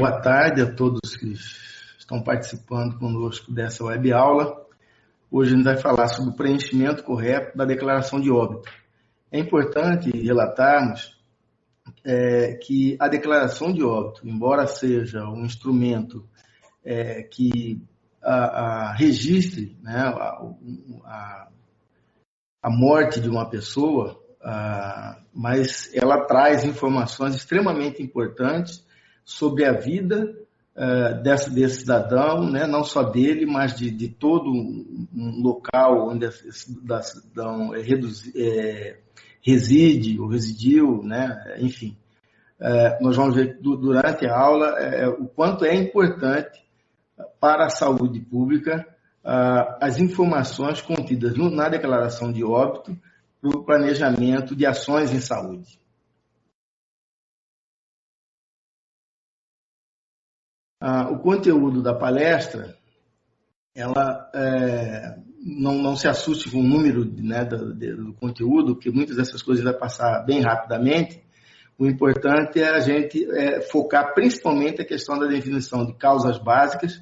Boa tarde a todos que estão participando conosco dessa web aula. Hoje a gente vai falar sobre o preenchimento correto da declaração de óbito. É importante relatarmos que a declaração de óbito, embora seja um instrumento que registre, né, a morte de uma pessoa, mas ela traz informações extremamente importantes sobre a vida desse cidadão, né, não só dele, mas de todo um local onde esse cidadão reside ou residiu, né, enfim. Nós vamos ver durante a aula o quanto é importante para a saúde pública as informações contidas na declaração de óbito para o planejamento de ações em saúde. O conteúdo da palestra, ela não se assuste com o número, né, do conteúdo, porque muitas dessas coisas vai passar bem rapidamente. O importante é a gente focar principalmente a questão da definição de causas básicas,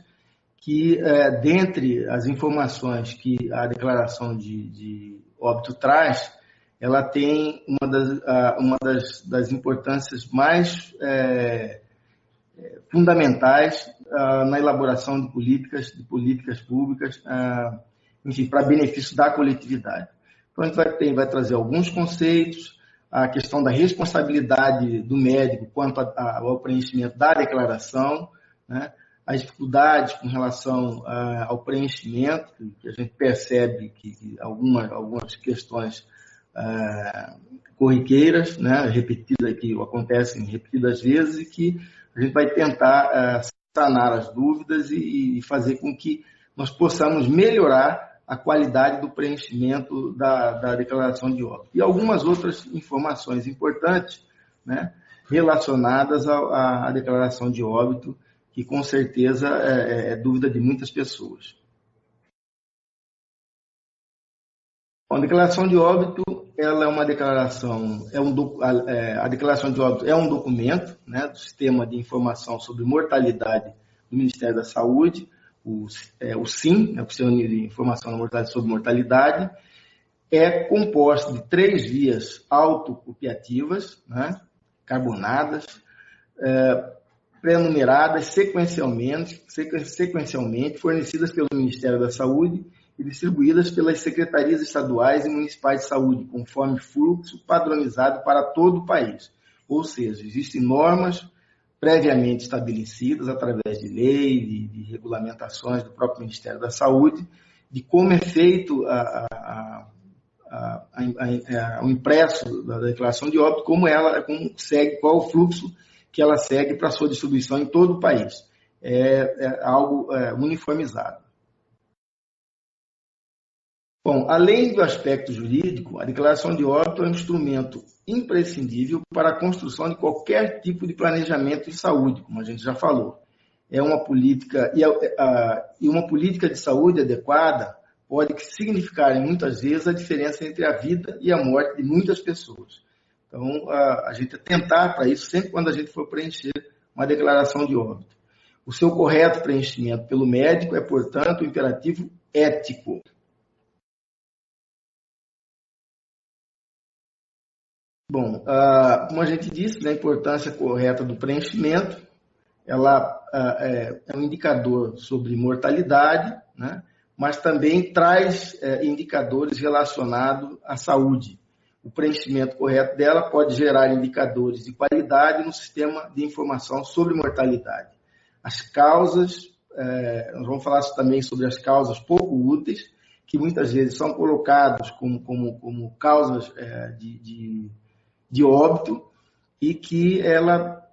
que dentre as informações que a declaração de óbito traz, ela tem uma das importâncias mais fundamentais na elaboração de políticas públicas, enfim, para benefício da coletividade. Então, a gente vai trazer alguns conceitos, a questão da responsabilidade do médico quanto ao preenchimento da declaração, né, as dificuldades com relação ao preenchimento, que a gente percebe que algumas questões corriqueiras, né, repetidas, que acontecem repetidas vezes, e que a gente vai tentar sanar as dúvidas e fazer com que nós possamos melhorar a qualidade do preenchimento da declaração de óbito. E algumas outras informações importantes, né, relacionadas à declaração de óbito, que com certeza é dúvida de muitas pessoas. Bom, a declaração de óbito, ela é uma declaração, a declaração de óbito é um documento, né, do Sistema de Informação sobre Mortalidade do Ministério da Saúde, o SIM, né, o Sistema de Informação sobre Mortalidade, é composto de 3 vias autocopiativas, né, carbonadas, pré-numeradas sequencialmente, fornecidas pelo Ministério da Saúde e distribuídas pelas secretarias estaduais e municipais de saúde, conforme fluxo padronizado para todo o país. Ou seja, existem normas previamente estabelecidas através de lei, de regulamentações do próprio Ministério da Saúde, de como é feito o impresso da declaração de óbito, como segue, qual o fluxo que ela segue para sua distribuição em todo o país. É algo uniformizado. Bom, além do aspecto jurídico, a declaração de óbito é um instrumento imprescindível para a construção de qualquer tipo de planejamento em saúde, como a gente já falou. É uma política, e uma política de saúde adequada pode significar, muitas vezes, a diferença entre a vida e a morte de muitas pessoas. Então, a gente atentar para isso sempre quando a gente for preencher uma declaração de óbito. O seu correto preenchimento pelo médico é, portanto, um imperativo ético. Bom, como a gente disse, a importância correta do preenchimento, ela é um indicador sobre mortalidade, né, mas também traz indicadores relacionados à saúde. O preenchimento correto dela pode gerar indicadores de qualidade no sistema de informação sobre mortalidade. As causas, nós vamos falar também sobre as causas pouco úteis, que muitas vezes são colocadas como causas de óbito, e que ela,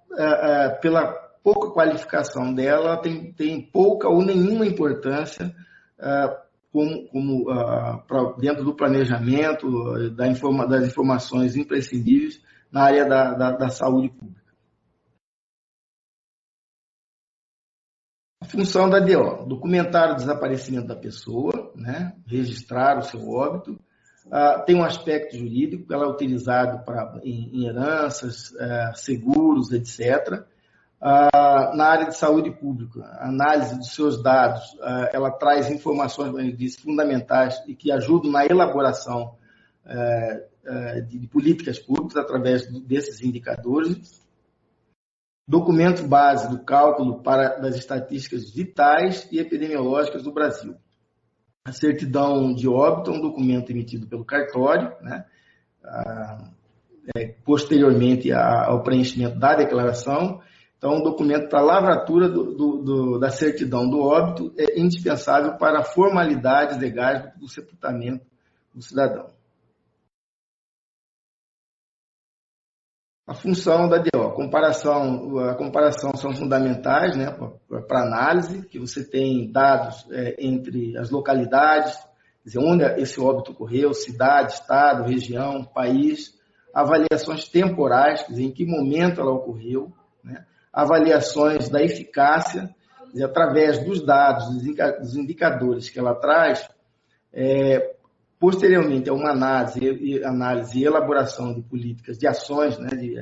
pela pouca qualificação dela, tem pouca ou nenhuma importância dentro do planejamento, das informações imprescindíveis na área da saúde pública. A função da DO: documentar o desaparecimento da pessoa, né, registrar o seu óbito. Tem um aspecto jurídico, ela é utilizado em heranças, seguros, etc. Na área de saúde pública, a análise dos seus dados, ela traz informações, como eu disse, fundamentais e que ajudam na elaboração de políticas públicas através desses indicadores. Documento base do cálculo das estatísticas vitais e epidemiológicas do Brasil. A certidão de óbito é um documento emitido pelo cartório, né? Posteriormente ao preenchimento da declaração. Então, um documento para a lavratura da certidão do óbito é indispensável para formalidades legais do sepultamento do cidadão. A função da DO, a comparação são fundamentais, né, para análise, que você tem dados entre as localidades, quer dizer, onde esse óbito ocorreu, cidade, estado, região, país, avaliações temporais, quer dizer, em que momento ela ocorreu, né, avaliações da eficácia, quer dizer, através dos dados, dos indicadores que ela traz, posteriormente a uma análise e elaboração de políticas de ações, né, de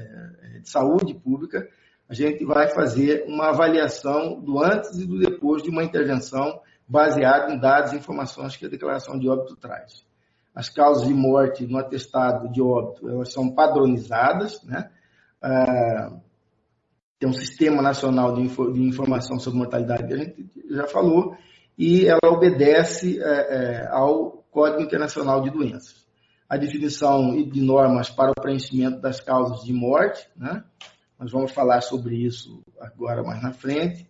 saúde pública, a gente vai fazer uma avaliação do antes e do depois de uma intervenção baseada em dados e informações que a declaração de óbito traz. As causas de morte no atestado de óbito, elas são padronizadas, né? Tem um Sistema Nacional de Informação sobre Mortalidade que a gente já falou, e ela obedece ao Código Internacional de Doenças. A definição de normas para o preenchimento das causas de morte, né? Nós vamos falar sobre isso agora mais na frente.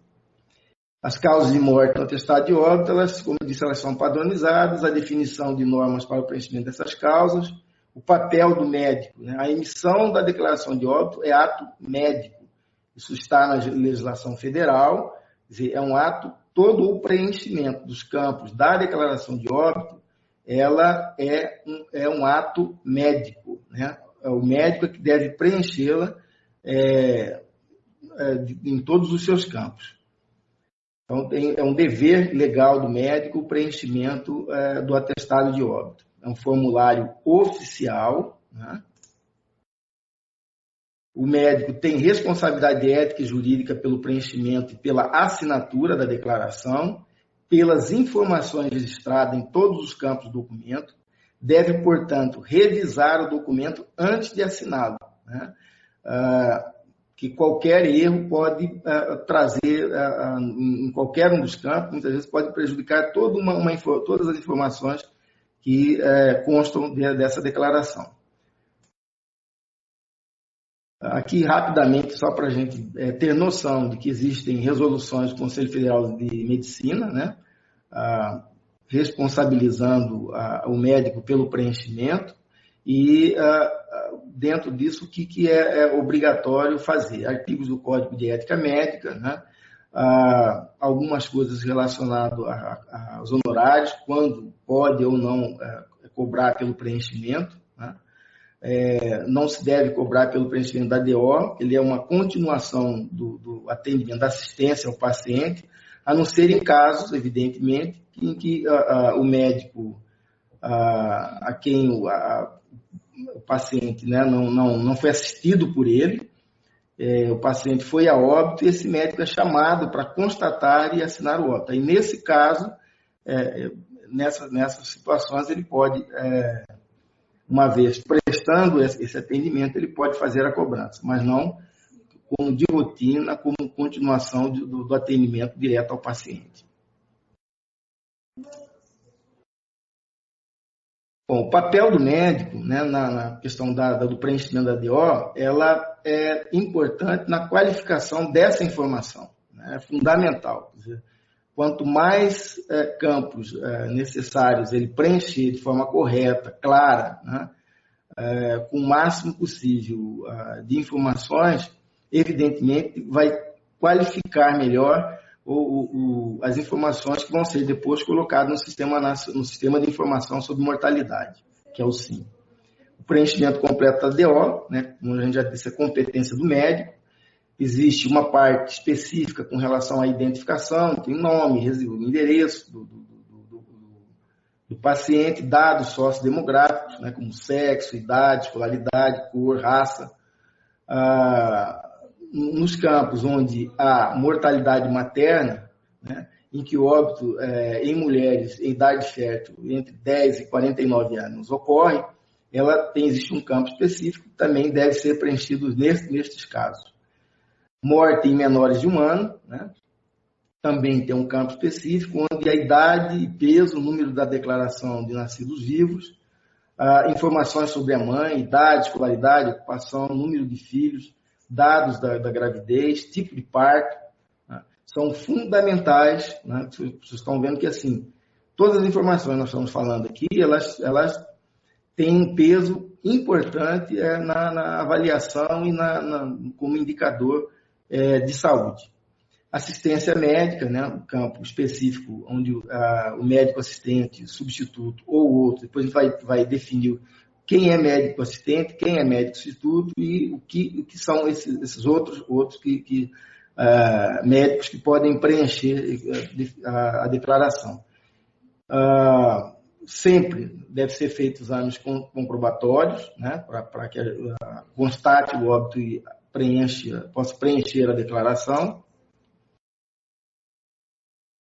As causas de morte no atestado de óbito, elas, como eu disse, elas são padronizadas, a definição de normas para o preenchimento dessas causas, o papel do médico, né? A emissão da declaração de óbito é ato médico. Isso está na legislação federal, quer dizer, é um ato, todo o preenchimento dos campos da declaração de óbito, ela é um ato médico, né? É o médico que deve preenchê-la em todos os seus campos. Então, é um dever legal do médico o preenchimento do atestado de óbito. É um formulário oficial, né? O médico tem responsabilidade ética e jurídica pelo preenchimento e pela assinatura da declaração, pelas informações registradas em todos os campos do documento, deve, portanto, revisar o documento antes de assiná-lo, né? Que qualquer erro pode trazer em qualquer um dos campos, muitas vezes pode prejudicar todas as informações que constam dessa declaração. Aqui, rapidamente, só para a gente ter noção de que existem resoluções do Conselho Federal de Medicina, né, responsabilizando o médico pelo preenchimento e, dentro disso, o que é obrigatório fazer. Artigos do Código de Ética Médica, né, algumas coisas relacionadas aos honorários, quando pode ou não cobrar pelo preenchimento, né. Não se deve cobrar pelo preenchimento da DO, ele é uma continuação do atendimento, da assistência ao paciente, a não ser em casos, evidentemente, em que o médico a quem o paciente, né, não foi assistido por ele, o paciente foi a óbito e esse médico é chamado para constatar e assinar o óbito. E nesse caso, nessas situações, ele pode... uma vez prestando esse atendimento, ele pode fazer a cobrança, mas não como de rotina, como continuação do atendimento direto ao paciente. Bom, o papel do médico, né, na questão do preenchimento da DO, ela é importante na qualificação dessa informação, né, é fundamental. Quer dizer, quanto mais campos necessários ele preencher de forma correta, clara, né, com o máximo possível de informações, evidentemente vai qualificar melhor as informações que vão ser depois colocadas no Sistema de Informação sobre Mortalidade, que é o SIM. O preenchimento completo da DO, né, como a gente já disse, é competência do médico. Existe uma parte específica com relação à identificação, tem nome, endereço do paciente, dados sociodemográficos, né, como sexo, idade, escolaridade, cor, raça. nos campos onde há mortalidade materna, né, em que o óbito em mulheres em idade fértil entre 10 e 49 anos ocorre, existe um campo específico que também deve ser preenchido nestes casos. Morte em menores de 1 ano, né, também tem um campo específico onde a idade, peso, número da declaração de nascidos vivos, informações sobre a mãe, idade, escolaridade, ocupação, número de filhos, dados da gravidez, tipo de parto, né, são fundamentais. Né? Vocês estão vendo que, assim, todas as informações que nós estamos falando aqui, elas têm um peso importante na avaliação e como indicador de saúde. Assistência médica, né, um campo específico onde o médico assistente, substituto ou outro, depois a gente vai definir quem é médico assistente, quem é médico substituto e o que são esses outros médicos que podem preencher a declaração. Sempre deve ser feito exames comprobatórios, né, para que constate o óbito e possa preencher a declaração.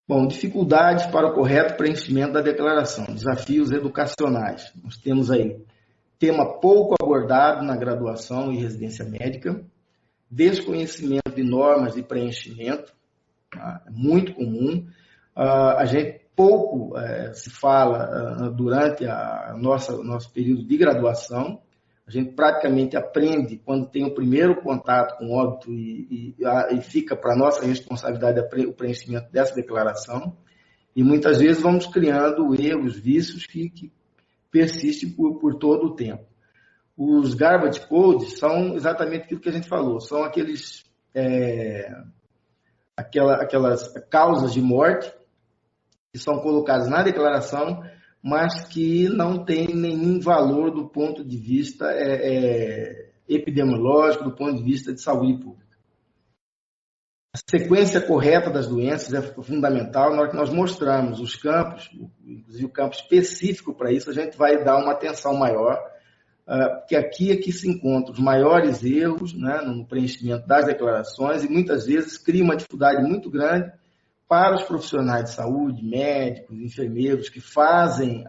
Bom, dificuldades para o correto preenchimento da declaração, desafios educacionais. Nós temos aí tema pouco abordado na graduação e residência médica, desconhecimento de normas de preenchimento, tá? É muito comum. A gente pouco se fala durante nosso período de graduação. A gente praticamente aprende quando tem o primeiro contato com o óbito e fica para nossa responsabilidade o preenchimento dessa declaração. E muitas vezes vamos criando erros, vícios que persistem por todo o tempo. Os garbage codes são exatamente aquilo que a gente falou, são aquelas causas de morte que são colocadas na declaração, mas que não tem nenhum valor do ponto de vista epidemiológico, do ponto de vista de saúde pública. A sequência correta das doenças é fundamental. Na hora que nós mostramos os campos, inclusive o campo específico para isso, a gente vai dar uma atenção maior, porque aqui é que se encontram os maiores erros, né, no preenchimento das declarações e muitas vezes cria uma dificuldade muito grande para os profissionais de saúde, médicos, enfermeiros, que fazem,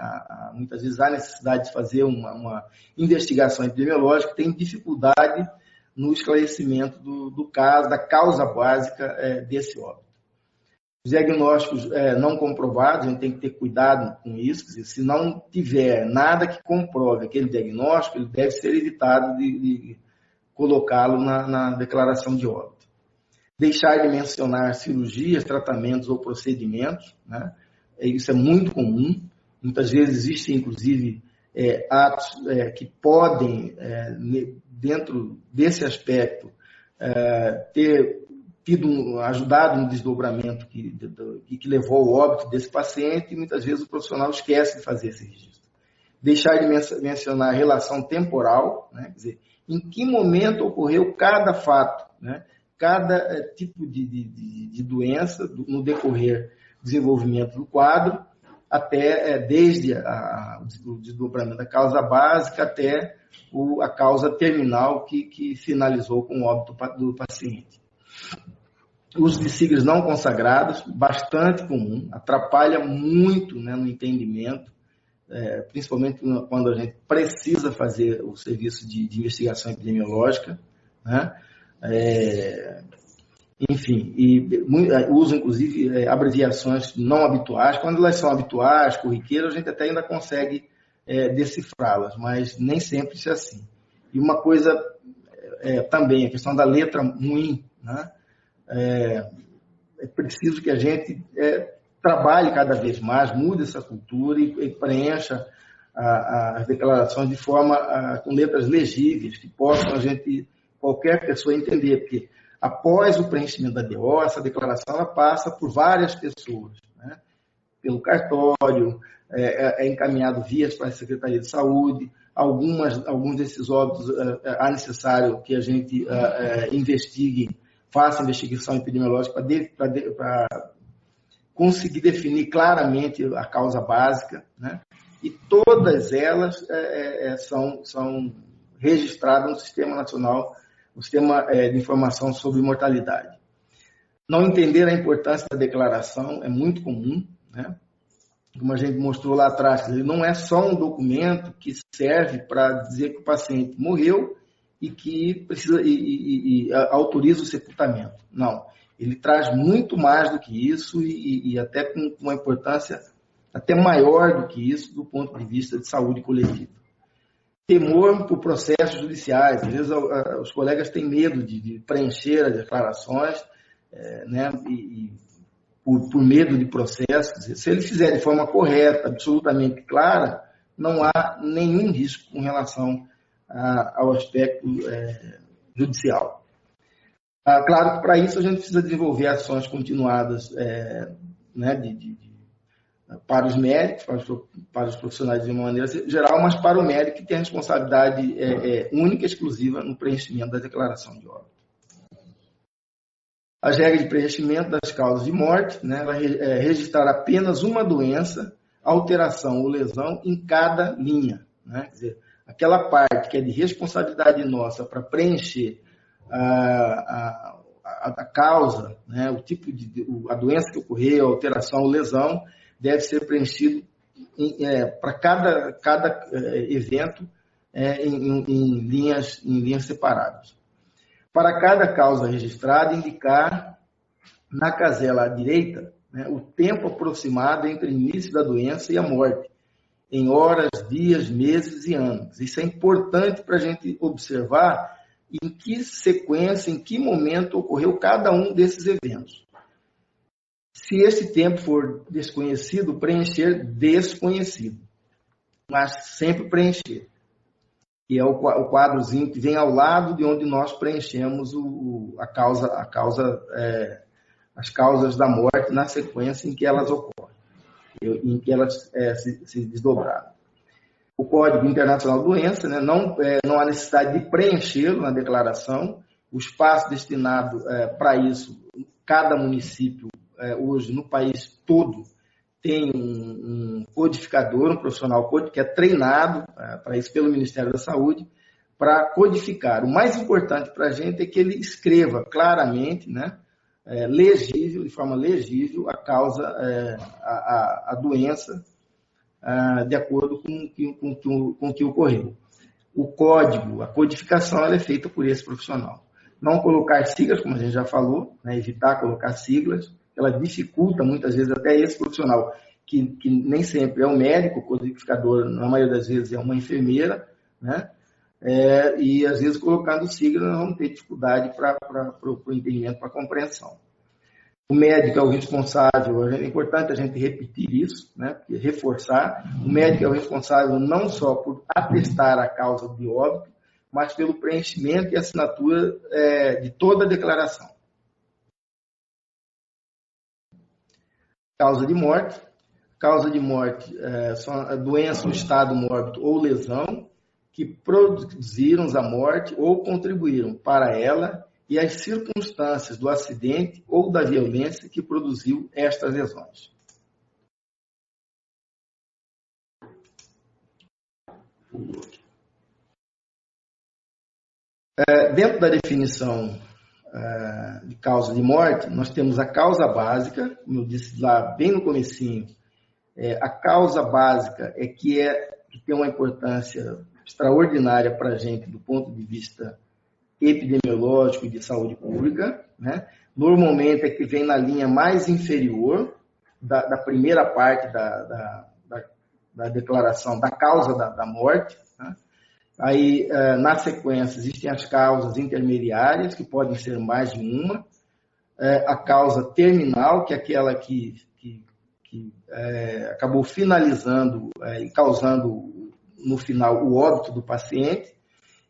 muitas vezes há necessidade de fazer uma investigação epidemiológica, tem dificuldade no esclarecimento do caso, da causa básica desse óbito. Os diagnósticos não comprovados, a gente tem que ter cuidado com isso, quer dizer, se não tiver nada que comprove aquele diagnóstico, ele deve ser evitado de colocá-lo na declaração de óbito. Deixar de mencionar cirurgias, tratamentos ou procedimentos, né? Isso é muito comum. Muitas vezes existem, inclusive, atos que podem, dentro desse aspecto, ter ajudado no desdobramento que levou ao óbito desse paciente, e muitas vezes o profissional esquece de fazer esse registro. Deixar de mencionar relação temporal, né? Quer dizer, em que momento ocorreu cada fato, né? Cada tipo de doença no decorrer do desenvolvimento do quadro, até desde o desdobramento da causa básica até a causa terminal que finalizou com o óbito do paciente. O uso de siglas não consagradas, bastante comum, atrapalha muito, né, no entendimento, principalmente quando a gente precisa fazer o serviço de investigação epidemiológica, né? Enfim, e uso inclusive abreviações não habituais. Quando elas são habituais, corriqueiras, a gente até ainda consegue decifrá-las, mas nem sempre isso é assim. E uma coisa também, a questão da letra ruim, né? É preciso que a gente trabalhe cada vez mais, mude essa cultura e preencha as declarações de forma com letras legíveis, que possam qualquer pessoa entender, porque após o preenchimento da DO, essa declaração ela passa por várias pessoas, né? Pelo cartório, é encaminhado vias para a Secretaria de Saúde, alguns desses óbitos é necessário que a gente investigue, faça investigação epidemiológica para conseguir definir claramente a causa básica, né? E todas elas são registradas no Sistema Nacional o sistema de informação sobre mortalidade. Não entender a importância da declaração é muito comum, né? Como a gente mostrou lá atrás, ele não é só um documento que serve para dizer que o paciente morreu e que precisa e autoriza o sepultamento. Não, ele traz muito mais do que isso e até com uma importância até maior do que isso do ponto de vista de saúde coletiva. Temor por processos judiciais. Às vezes os colegas têm medo de preencher as declarações, né, por medo de processos. Se ele fizer de forma correta, absolutamente clara, não há nenhum risco com relação ao aspecto judicial. Claro que para isso a gente precisa desenvolver ações continuadas, né, para os médicos, para os profissionais de uma maneira geral, mas para o médico que tem a responsabilidade única e exclusiva no preenchimento da declaração de óbito. As regras de preenchimento das causas de morte, né, vai registrar apenas uma doença, alteração ou lesão em cada linha. Né? Quer dizer, aquela parte que é de responsabilidade nossa para preencher a causa, né, o tipo a doença que ocorreu, a alteração ou lesão, deve ser preenchido para cada evento em linhas separadas. Para cada causa registrada, indicar na casela à direita, né, o tempo aproximado entre o início da doença e a morte, em horas, dias, meses e anos. Isso é importante para a gente observar em que sequência, em que momento ocorreu cada um desses eventos. Se esse tempo for desconhecido, preencher desconhecido, mas sempre preencher. Que é o quadrozinho que vem ao lado de onde nós preenchemos as causas da morte na sequência em que elas ocorrem, em que elas se desdobraram. O Código Internacional de Doença, né, não há necessidade de preenchê-lo na declaração. O espaço destinado para isso, cada município hoje no país todo tem um codificador, um profissional que é treinado para isso pelo Ministério da Saúde, para codificar. O mais importante para a gente é que ele escreva claramente, né, legível, de forma legível, a causa, a doença, de acordo com o que ocorreu. O código, a codificação, ela é feita por esse profissional. Não colocar siglas, como a gente já falou, né, evitar colocar siglas, ela dificulta muitas vezes até esse profissional, que nem sempre é um médico, o codificador, na maioria das vezes, é uma enfermeira, né? E às vezes colocando siglas nós vamos ter dificuldade para o entendimento, para a compreensão. O médico é o responsável, é importante a gente repetir isso, né? Reforçar. O médico é o responsável não só por atestar a causa de óbito, mas pelo preenchimento e assinatura de toda a declaração. Causa de morte. Causa de morte são a doença, o estado mórbido ou lesão que produziram a morte ou contribuíram para ela e as circunstâncias do acidente ou da violência que produziu estas lesões. Dentro da definição de causa de morte, nós temos a causa básica, como eu disse lá bem no comecinho, a causa básica que tem uma importância extraordinária para a gente do ponto de vista epidemiológico e de saúde pública, né? Normalmente é que vem na linha mais inferior da primeira parte da declaração da causa da morte, né? Aí, na sequência, existem as causas intermediárias, que podem ser mais de uma, a causa terminal, que é aquela que acabou finalizando e causando, no final, o óbito do paciente,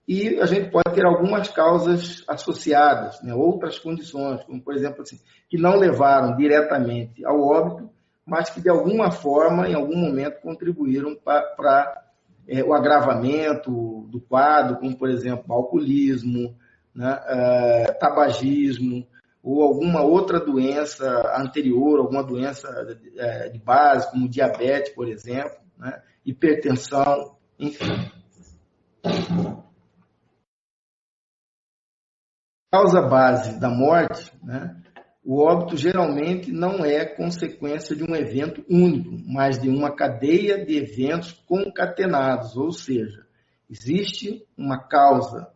e a gente pode ter algumas causas associadas, né, outras condições, como, por exemplo, assim, que não levaram diretamente ao óbito, mas que, de alguma forma, em algum momento, contribuíram para o agravamento do quadro, como, por exemplo, alcoolismo, né, tabagismo, ou alguma outra doença anterior, alguma doença de base, como diabetes, por exemplo, né, hipertensão, enfim. Causa base da morte, né? O óbito geralmente não é consequência de um evento único, mas de uma cadeia de eventos concatenados, ou seja, existe uma causa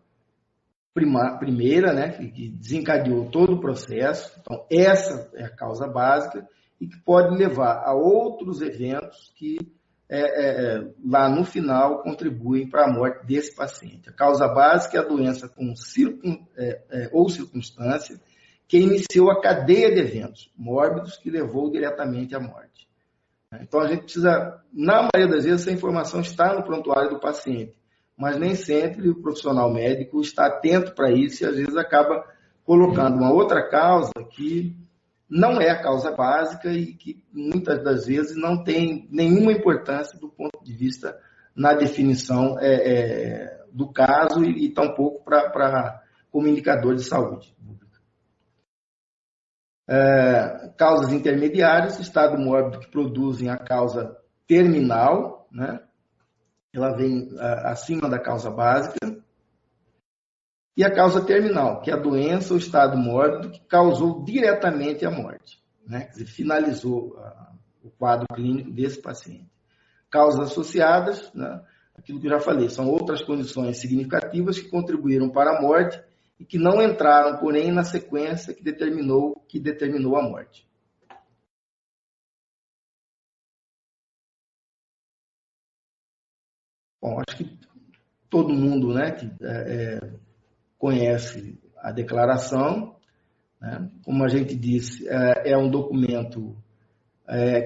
primeira, né, que desencadeou todo o processo. Então, essa é a causa básica e que pode levar a outros eventos que, lá no final, contribuem para a morte desse paciente. A causa básica é a doença com ou circunstância que iniciou a cadeia de eventos mórbidos que levou diretamente à morte. Então, a gente precisa, na maioria das vezes, essa informação está no prontuário do paciente, mas nem sempre o profissional médico está atento para isso e, às vezes, acaba colocando uma outra causa que não é a causa básica e que, muitas das vezes, não tem nenhuma importância do ponto de vista na definição do caso e tampouco como indicador de saúde. Causas intermediárias, estado mórbido que produzem a causa terminal, né? Ela vem acima da causa básica. E a causa terminal, que é a doença ou estado mórbido que causou diretamente a morte, né? Quer dizer, finalizou o quadro clínico desse paciente. Causas associadas, né? Aquilo que eu já falei, são outras condições significativas que contribuíram para a morte e que não entraram, porém, na sequência que determinou a morte. Bom, acho que todo mundo, né, que conhece a declaração, né? Como a gente disse, é um documento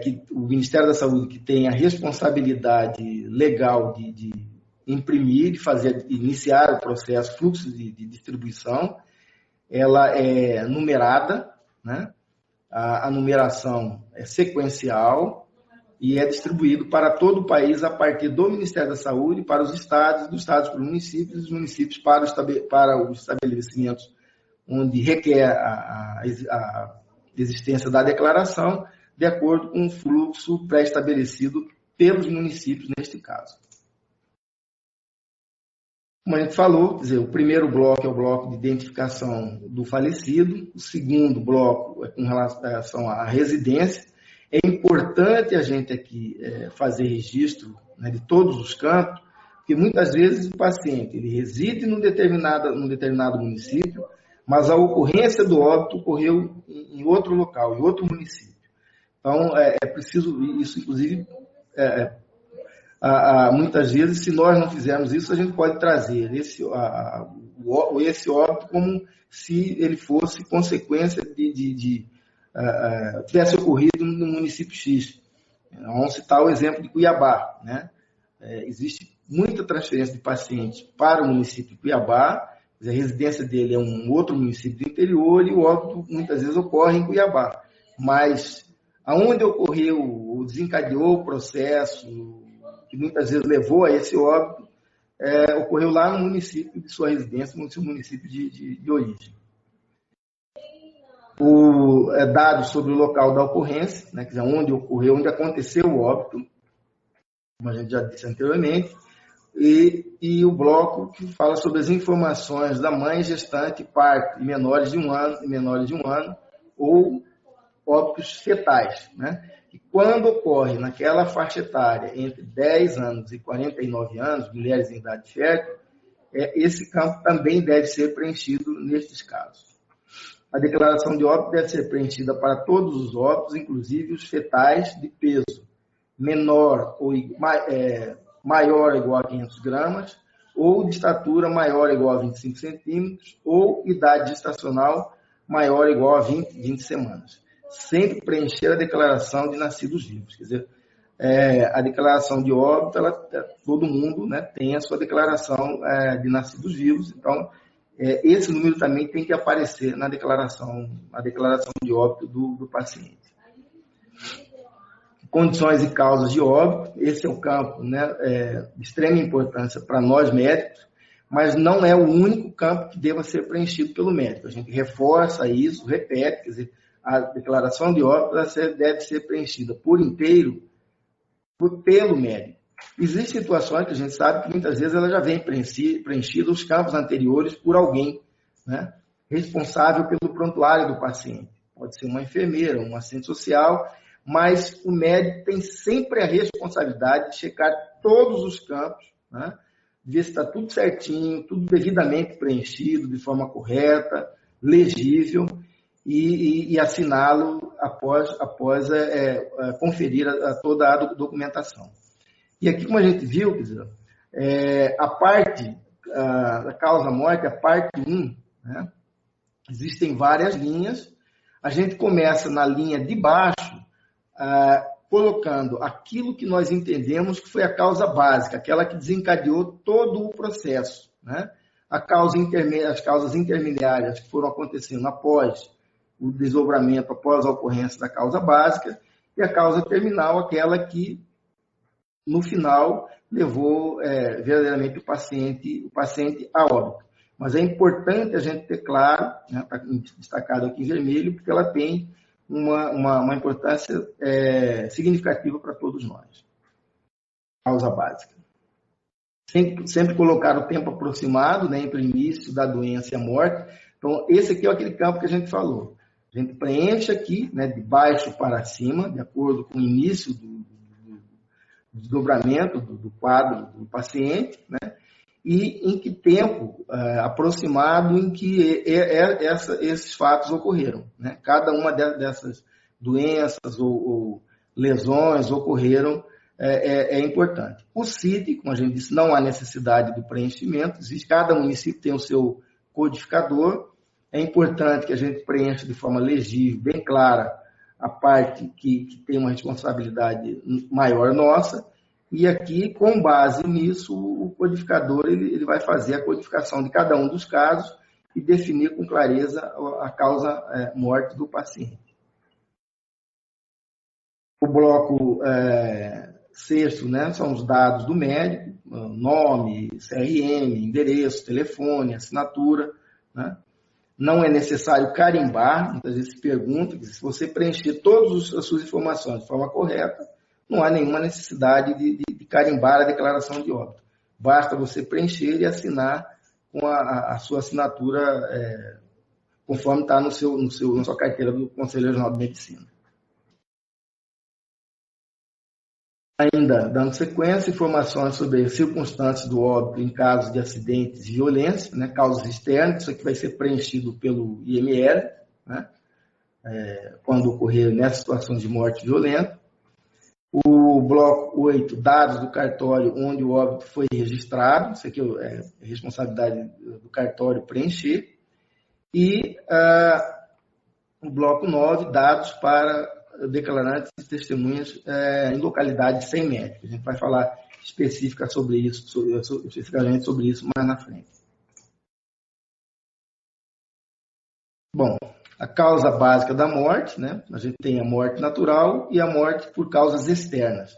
que o Ministério da Saúde que tem a responsabilidade legal de imprimir, iniciar o processo, fluxo de distribuição. Ela é numerada, né? A numeração é sequencial e é distribuído para todo o país a partir do Ministério da Saúde, para os estados, dos estados para os municípios, dos municípios para os estabelecimentos onde requer a existência da declaração, de acordo com o fluxo pré-estabelecido pelos municípios, neste caso. Como a gente falou, quer dizer, o primeiro bloco é o bloco de identificação do falecido, o segundo bloco é com relação à residência. É importante a gente aqui fazer registro, né, de todos os campos, porque muitas vezes o paciente ele reside num determinado município, mas a ocorrência do óbito ocorreu em outro local, em outro município. Então, é preciso isso, inclusive, muitas vezes, se nós não fizermos isso, a gente pode trazer esse óbito como se ele fosse consequência tivesse ocorrido no município X. Vamos citar o exemplo de Cuiabá, né? Existe muita transferência de pacientes para o município de Cuiabá, a residência dele é um outro município do interior e o óbito muitas vezes ocorre em Cuiabá. Mas aonde ocorreu, desencadeou o processo, que muitas vezes levou a esse óbito, ocorreu lá no município de sua residência, no seu município de origem. Dados sobre o local da ocorrência, né, quer dizer, onde ocorreu, onde aconteceu o óbito, como a gente já disse anteriormente, e o bloco que fala sobre as informações da mãe, gestante, parto, e menores de um ano, ou óbitos fetais, né? E quando ocorre naquela faixa etária entre 10 anos e 49 anos, mulheres em idade fértil, esse campo também deve ser preenchido nestes casos. A declaração de óbito deve ser preenchida para todos os óbitos, inclusive os fetais de peso menor ou maior ou igual a 500 gramas, ou de estatura maior ou igual a 25 centímetros, ou idade gestacional maior ou igual a 20 semanas. Sempre preencher a declaração de nascidos vivos. Quer dizer, a declaração de óbito, todo mundo, né, tem a sua declaração de nascidos vivos, então esse número também tem que aparecer na declaração de óbito do paciente. Condições e causas de óbito, esse é o campo, né, de extrema importância para nós médicos, mas não é o único campo que deva ser preenchido pelo médico. A gente reforça isso, repete, quer dizer, a declaração de óbito deve ser preenchida por inteiro pelo médico. Existem situações que a gente sabe que muitas vezes ela já vem preenchida os campos anteriores por alguém, né? responsável pelo prontuário do paciente. Pode ser uma enfermeira, um assistente social, mas o médico tem sempre a responsabilidade de checar todos os campos, né? Ver se está tudo certinho, tudo devidamente preenchido, de forma correta, legível, e assiná-lo após conferir toda a documentação. E aqui, como a gente viu, quer dizer, a parte da causa-morte, a parte 1, né? Existem várias linhas. A gente começa na linha de baixo, colocando aquilo que nós entendemos que foi a causa básica, aquela que desencadeou todo o processo, né? As causas intermediárias que foram acontecendo após o desdobramento, após a ocorrência da causa básica, e a causa terminal, aquela que, no final, levou verdadeiramente o paciente a óbito. Mas é importante a gente ter claro, né, está destacado aqui em vermelho, porque ela tem uma importância significativa para todos nós. Causa básica. Sempre colocar o tempo aproximado, né, entre o início da doença e a morte. Então, esse aqui é aquele campo que a gente falou. A gente preenche aqui, né, de baixo para cima, de acordo com o início do desdobramento do quadro do paciente, né, e em que tempo aproximado em que esses fatos ocorreram, né? Cada uma dessas doenças ou lesões ocorreram é importante. O CID, como a gente disse, não há necessidade do preenchimento, cada município tem o seu codificador. É importante que a gente preencha de forma legível, bem clara, a parte que tem uma responsabilidade maior nossa. E aqui, com base nisso, o codificador ele vai fazer a codificação de cada um dos casos e definir com clareza a causa morte do paciente. O bloco sexto, né, são os dados do médico, nome, CRM, endereço, telefone, assinatura, né? Não é necessário carimbar, muitas vezes se pergunta, que se você preencher todas as suas informações de forma correta, não há nenhuma necessidade de carimbar a declaração de óbito. Basta você preencher e assinar com a sua assinatura conforme está na sua carteira do Conselho Regional de Medicina. Ainda, dando sequência, informações sobre as circunstâncias do óbito em casos de acidentes e violência, né, causas externas, isso aqui vai ser preenchido pelo IML, né, quando ocorrer nessas situações de morte violenta. O bloco 8, dados do cartório onde o óbito foi registrado, isso aqui é responsabilidade do cartório preencher. E o bloco 9, dados para declarantes e testemunhas em localidades sem médico. A gente vai falar especificamente sobre isso mais na frente. Bom, a causa básica da morte, né? A gente tem a morte natural e a morte por causas externas.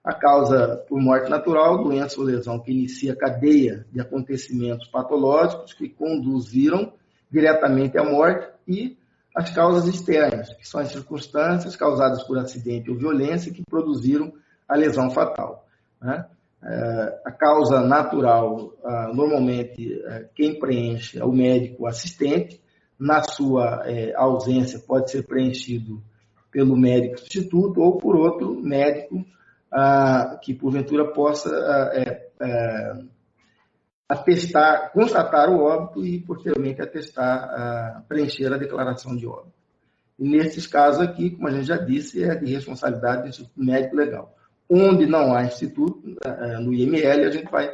A causa por morte natural, doença ou lesão que inicia a cadeia de acontecimentos patológicos que conduziram diretamente à morte, e as causas externas, que são as circunstâncias causadas por acidente ou violência que produziram a lesão fatal, né? A causa natural, normalmente, quem preenche é o médico assistente. Na sua ausência, pode ser preenchido pelo médico substituto ou por outro médico que, porventura, possa constatar o óbito e, posteriormente, preencher a declaração de óbito. E, nesses casos aqui, como a gente já disse, é de responsabilidade do Instituto Médico Legal. Onde não há instituto, no IML, a gente vai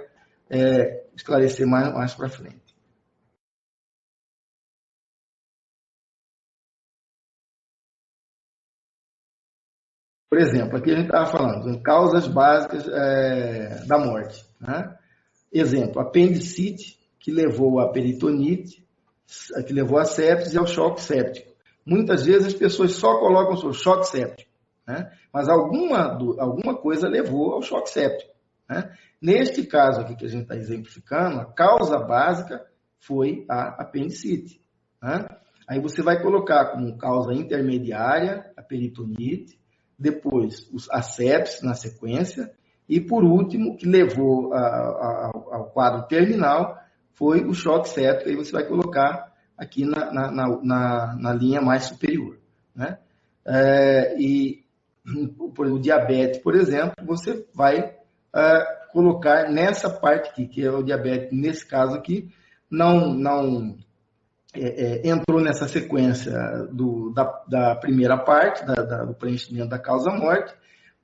esclarecer mais para frente. Por exemplo, aqui a gente estava falando em causas básicas da morte, né? Exemplo, apendicite, que levou a peritonite, que levou a sepsis e ao choque séptico. Muitas vezes as pessoas só colocam o choque séptico, né? Mas alguma coisa levou ao choque séptico, né? Neste caso aqui que a gente está exemplificando, a causa básica foi a apendicite, né? Aí você vai colocar como causa intermediária a peritonite, depois a sepsis na sequência, e por último, que levou ao quadro terminal, foi o choque séptico. Aí você vai colocar aqui na linha mais superior, né? E o diabetes, por exemplo, você vai colocar nessa parte aqui, que é o diabetes, nesse caso aqui, não entrou nessa sequência da primeira parte, do preenchimento da causa-morte,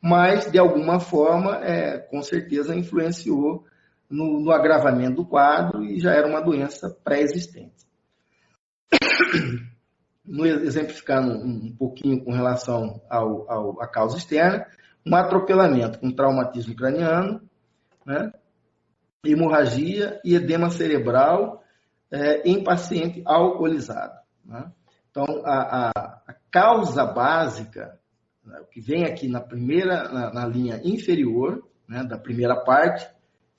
mas, de alguma forma, com certeza influenciou no agravamento do quadro e já era uma doença pré-existente. Exemplificando um pouquinho com relação à causa externa, um atropelamento com traumatismo craniano, né, hemorragia e edema cerebral em paciente alcoolizado, né? Então, a causa básica, né, o que vem aqui na linha inferior, né, da primeira parte,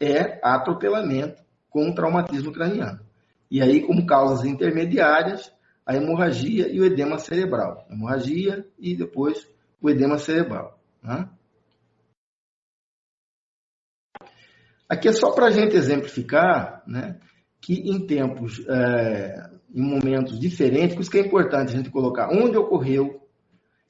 é atropelamento com traumatismo craniano. E aí, como causas intermediárias, a hemorragia e o edema cerebral. Hemorragia e depois o edema cerebral, né? Aqui é só para a gente exemplificar, né, que em tempos, em momentos diferentes, por isso que é importante a gente colocar onde ocorreu,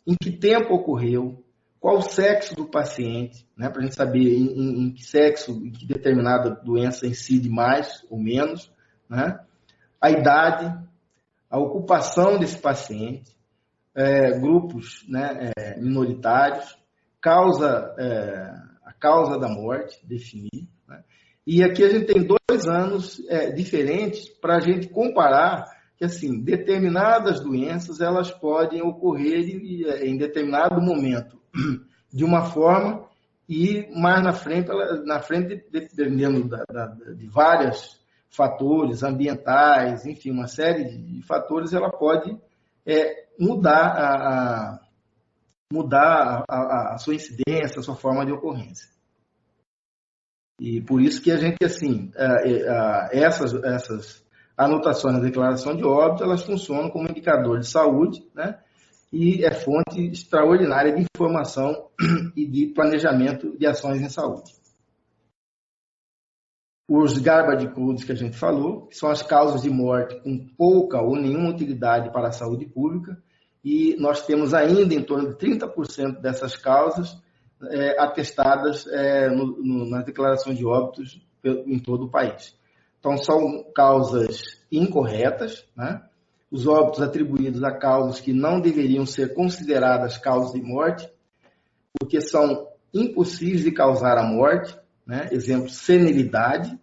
em que tempo ocorreu, qual o sexo do paciente, né, para a gente saber em que sexo, em que determinada doença incide mais ou menos, né, a idade, a ocupação desse paciente, grupos, né, minoritários, a causa da morte, definir, né? E aqui a gente tem 2 anos diferentes para a gente comparar que, assim, determinadas doenças elas podem ocorrer em determinado momento de uma forma e mais na frente dependendo de vários fatores ambientais, enfim, uma série de fatores, ela pode mudar a sua incidência, a sua forma de ocorrência. E por isso que a gente, assim, essas anotações na declaração de óbito, elas funcionam como indicador de saúde, né? E é fonte extraordinária de informação e de planejamento de ações em saúde. Os garbage codes que a gente falou, que são as causas de morte com pouca ou nenhuma utilidade para a saúde pública, e nós temos ainda em torno de 30% dessas causas atestadas nas declarações de óbitos em todo o país. Então, são causas incorretas, né? Os óbitos atribuídos a causas que não deveriam ser consideradas causas de morte, porque são impossíveis de causar a morte, né? Exemplo, senilidade,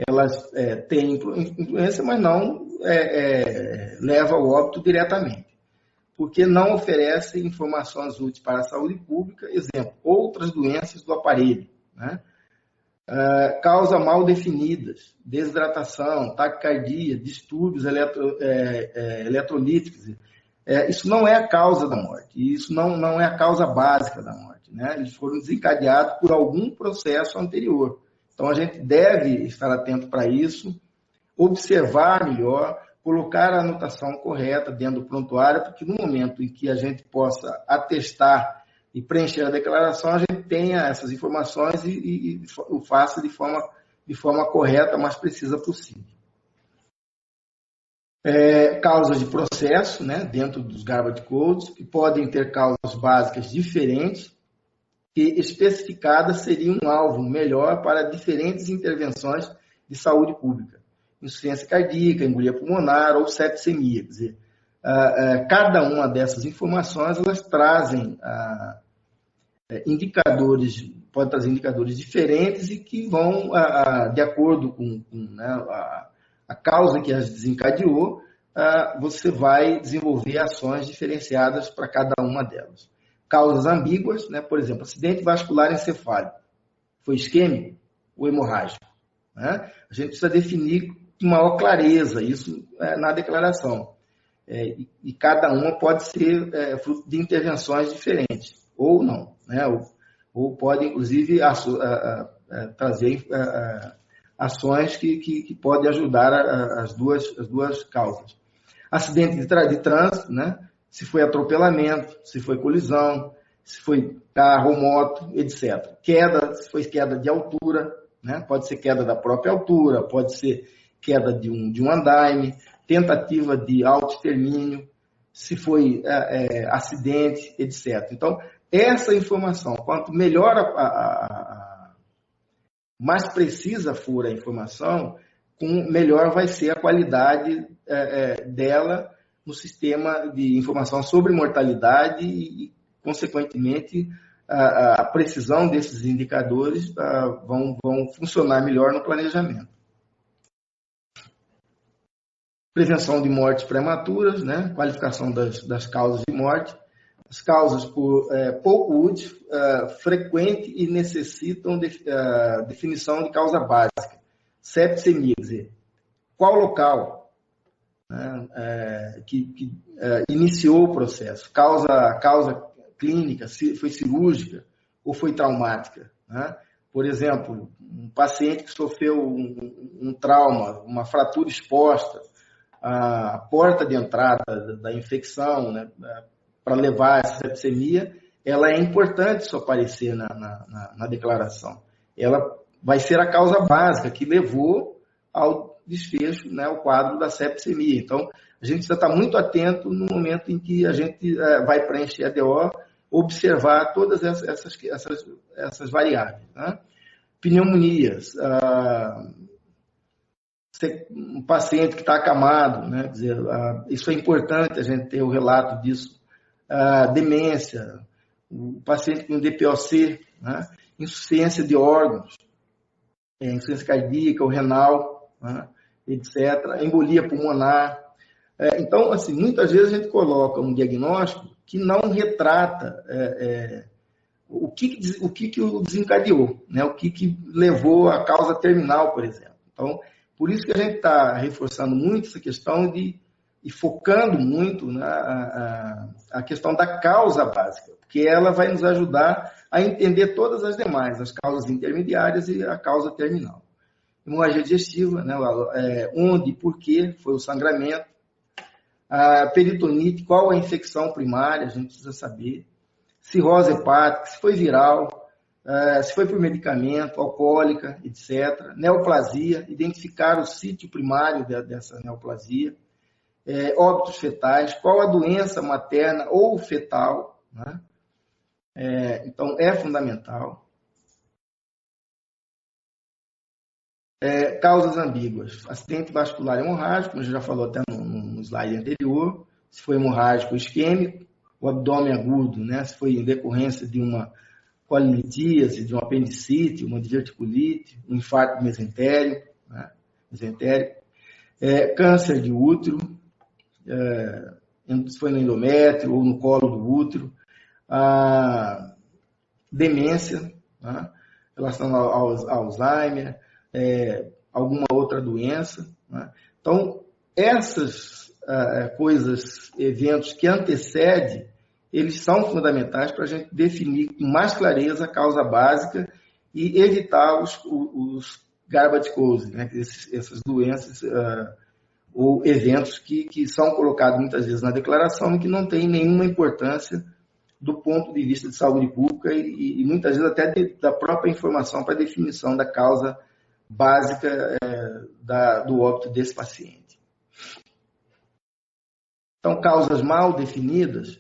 elas têm influência, mas não levam ao óbito diretamente, porque não oferecem informações úteis para a saúde pública, exemplo, outras doenças do aparelho, né? Causa mal definidas, desidratação, taquicardia, distúrbios eletrolíticos. Isso não é a causa da morte, isso não é a causa básica da morte, né? Eles foram desencadeados por algum processo anterior. Então, a gente deve estar atento para isso, observar melhor, colocar a anotação correta dentro do prontuário, porque no momento em que a gente possa atestar e preencher a declaração, a gente tenha essas informações e o faça de forma correta, mais precisa possível. Causas de processo, né, dentro dos garbage codes, que podem ter causas básicas diferentes, que especificadas seriam um alvo melhor para diferentes intervenções de saúde pública. Insuficiência cardíaca, embolia pulmonar ou sepsemia. Quer dizer, cada uma dessas informações, elas trazem indicadores, pode trazer indicadores diferentes e que vão, de acordo com né, a causa que as desencadeou, você vai desenvolver ações diferenciadas para cada uma delas. Causas ambíguas, né, por exemplo, acidente vascular encefálico. Foi isquêmico ou hemorrágico? Né? A gente precisa definir com maior clareza isso na declaração. E cada uma pode ser fruto de intervenções diferentes, ou não, né? Ou pode, inclusive, trazer ações que podem ajudar as duas causas. Acidente de trânsito, né? Se foi atropelamento, se foi colisão, se foi carro ou moto, etc. Queda, se foi queda de altura, né? Pode ser queda da própria altura, pode ser queda de um andaime, tentativa de autoextermínio, se foi acidente, etc. Então, essa informação, quanto melhor, mais precisa for a informação, melhor vai ser a qualidade dela no sistema de informação sobre mortalidade e, consequentemente, a precisão desses indicadores vão funcionar melhor no planejamento. Prevenção de mortes prematuras, né? Qualificação das causas de morte. As causas por pouco útil, frequente e necessitam definição de causa básica. Septicemia, quer dizer, qual local, né, que iniciou o processo? Causa clínica, se foi cirúrgica ou foi traumática, né? Por exemplo, um paciente que sofreu um trauma, uma fratura exposta, a porta de entrada da infecção, né, para levar essa septicemia, ela é importante isso aparecer na declaração. Ela vai ser a causa básica que levou ao desfecho, né, ao quadro da septicemia. Então, a gente precisa estar muito atento no momento em que a gente vai preencher a DO, observar todas essas variáveis, né? Pneumonias, um paciente que está acamado, né? Quer dizer, isso é importante a gente ter o relato disso. Demência, o paciente com DPOC, né? Insuficiência de órgãos, insuficiência cardíaca ou renal, né? Etc. Embolia pulmonar. Então, assim, muitas vezes a gente coloca um diagnóstico que não retrata o que o desencadeou, né? O que levou à causa terminal, por exemplo. Então, por isso que a gente está reforçando muito essa questão e focando muito a questão da causa básica, porque ela vai nos ajudar a entender todas as demais, as causas intermediárias e a causa terminal. Hemorragia digestiva, né? Onde e por que foi o sangramento. A peritonite, qual a infecção primária, a gente precisa saber. Cirrose hepática, se foi viral, se foi por medicamento, alcoólica, etc. Neoplasia, identificar o sítio primário dessa neoplasia. Óbitos fetais, qual a doença materna ou fetal, né? Então, é fundamental. Causas ambíguas. Acidente vascular hemorrágico, como a gente já falou até no slide anterior, se foi hemorrágico isquêmico, o abdômen agudo, né? Se foi em decorrência de uma colilitíase, de uma apendicite, uma diverticulite, um infarto mesentério, né? Câncer de útero, se foi no endométrio ou no colo do útero, demência, né? Relação ao Alzheimer, alguma outra doença, né? Então, essas coisas, eventos que antecedem, eles são fundamentais para a gente definir com mais clareza a causa básica e evitar os garbage causes, né? Essas doenças ou eventos que são colocados muitas vezes na declaração e que não têm nenhuma importância do ponto de vista de saúde pública e muitas vezes até da própria informação para a definição da causa básica do óbito desse paciente. Então, causas mal definidas,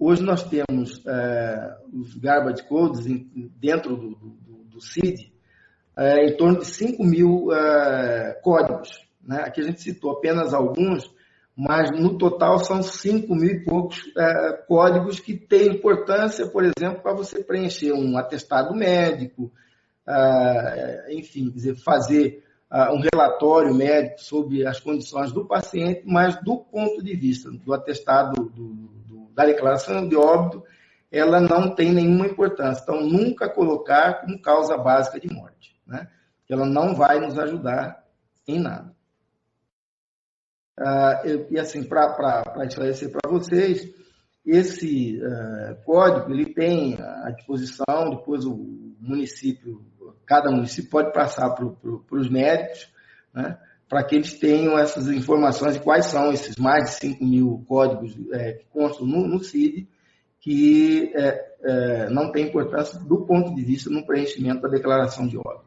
hoje nós temos os garbage codes dentro do CID, em torno de 5 mil códigos, né? Aqui a gente citou apenas alguns, mas no total são 5 mil e poucos códigos que têm importância, por exemplo, para você preencher um atestado médico, enfim, quer dizer, fazer um relatório médico sobre as condições do paciente, mas do ponto de vista do atestado da declaração de óbito, ela não tem nenhuma importância. Então, nunca colocar como causa básica de morte, né? Ela não vai nos ajudar em nada. E assim, para esclarecer para vocês, esse código ele tem à disposição, depois o município, cada município pode passar para os médicos, né, para que eles tenham essas informações de quais são esses mais de 5 mil códigos que constam no CID, que não tem importância do ponto de vista no preenchimento da declaração de óbito.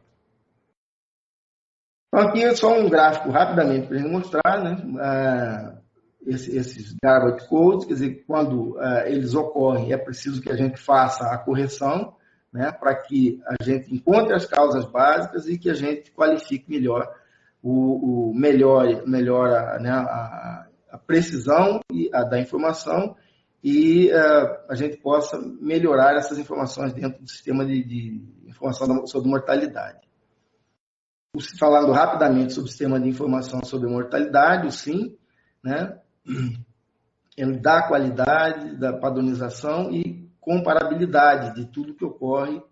Então, aqui é só um gráfico rapidamente para a gente mostrar, né? Esses garbage codes, quer dizer, quando eles ocorrem, é preciso que a gente faça a correção, né, para que a gente encontre as causas básicas e que a gente qualifique melhor melhora, né, a precisão da informação e a gente possa melhorar essas informações dentro do sistema de informação sobre mortalidade. Falando rapidamente sobre o sistema de informação sobre mortalidade, o SIM, né, ele dá qualidade, da padronização e comparabilidade de tudo que ocorre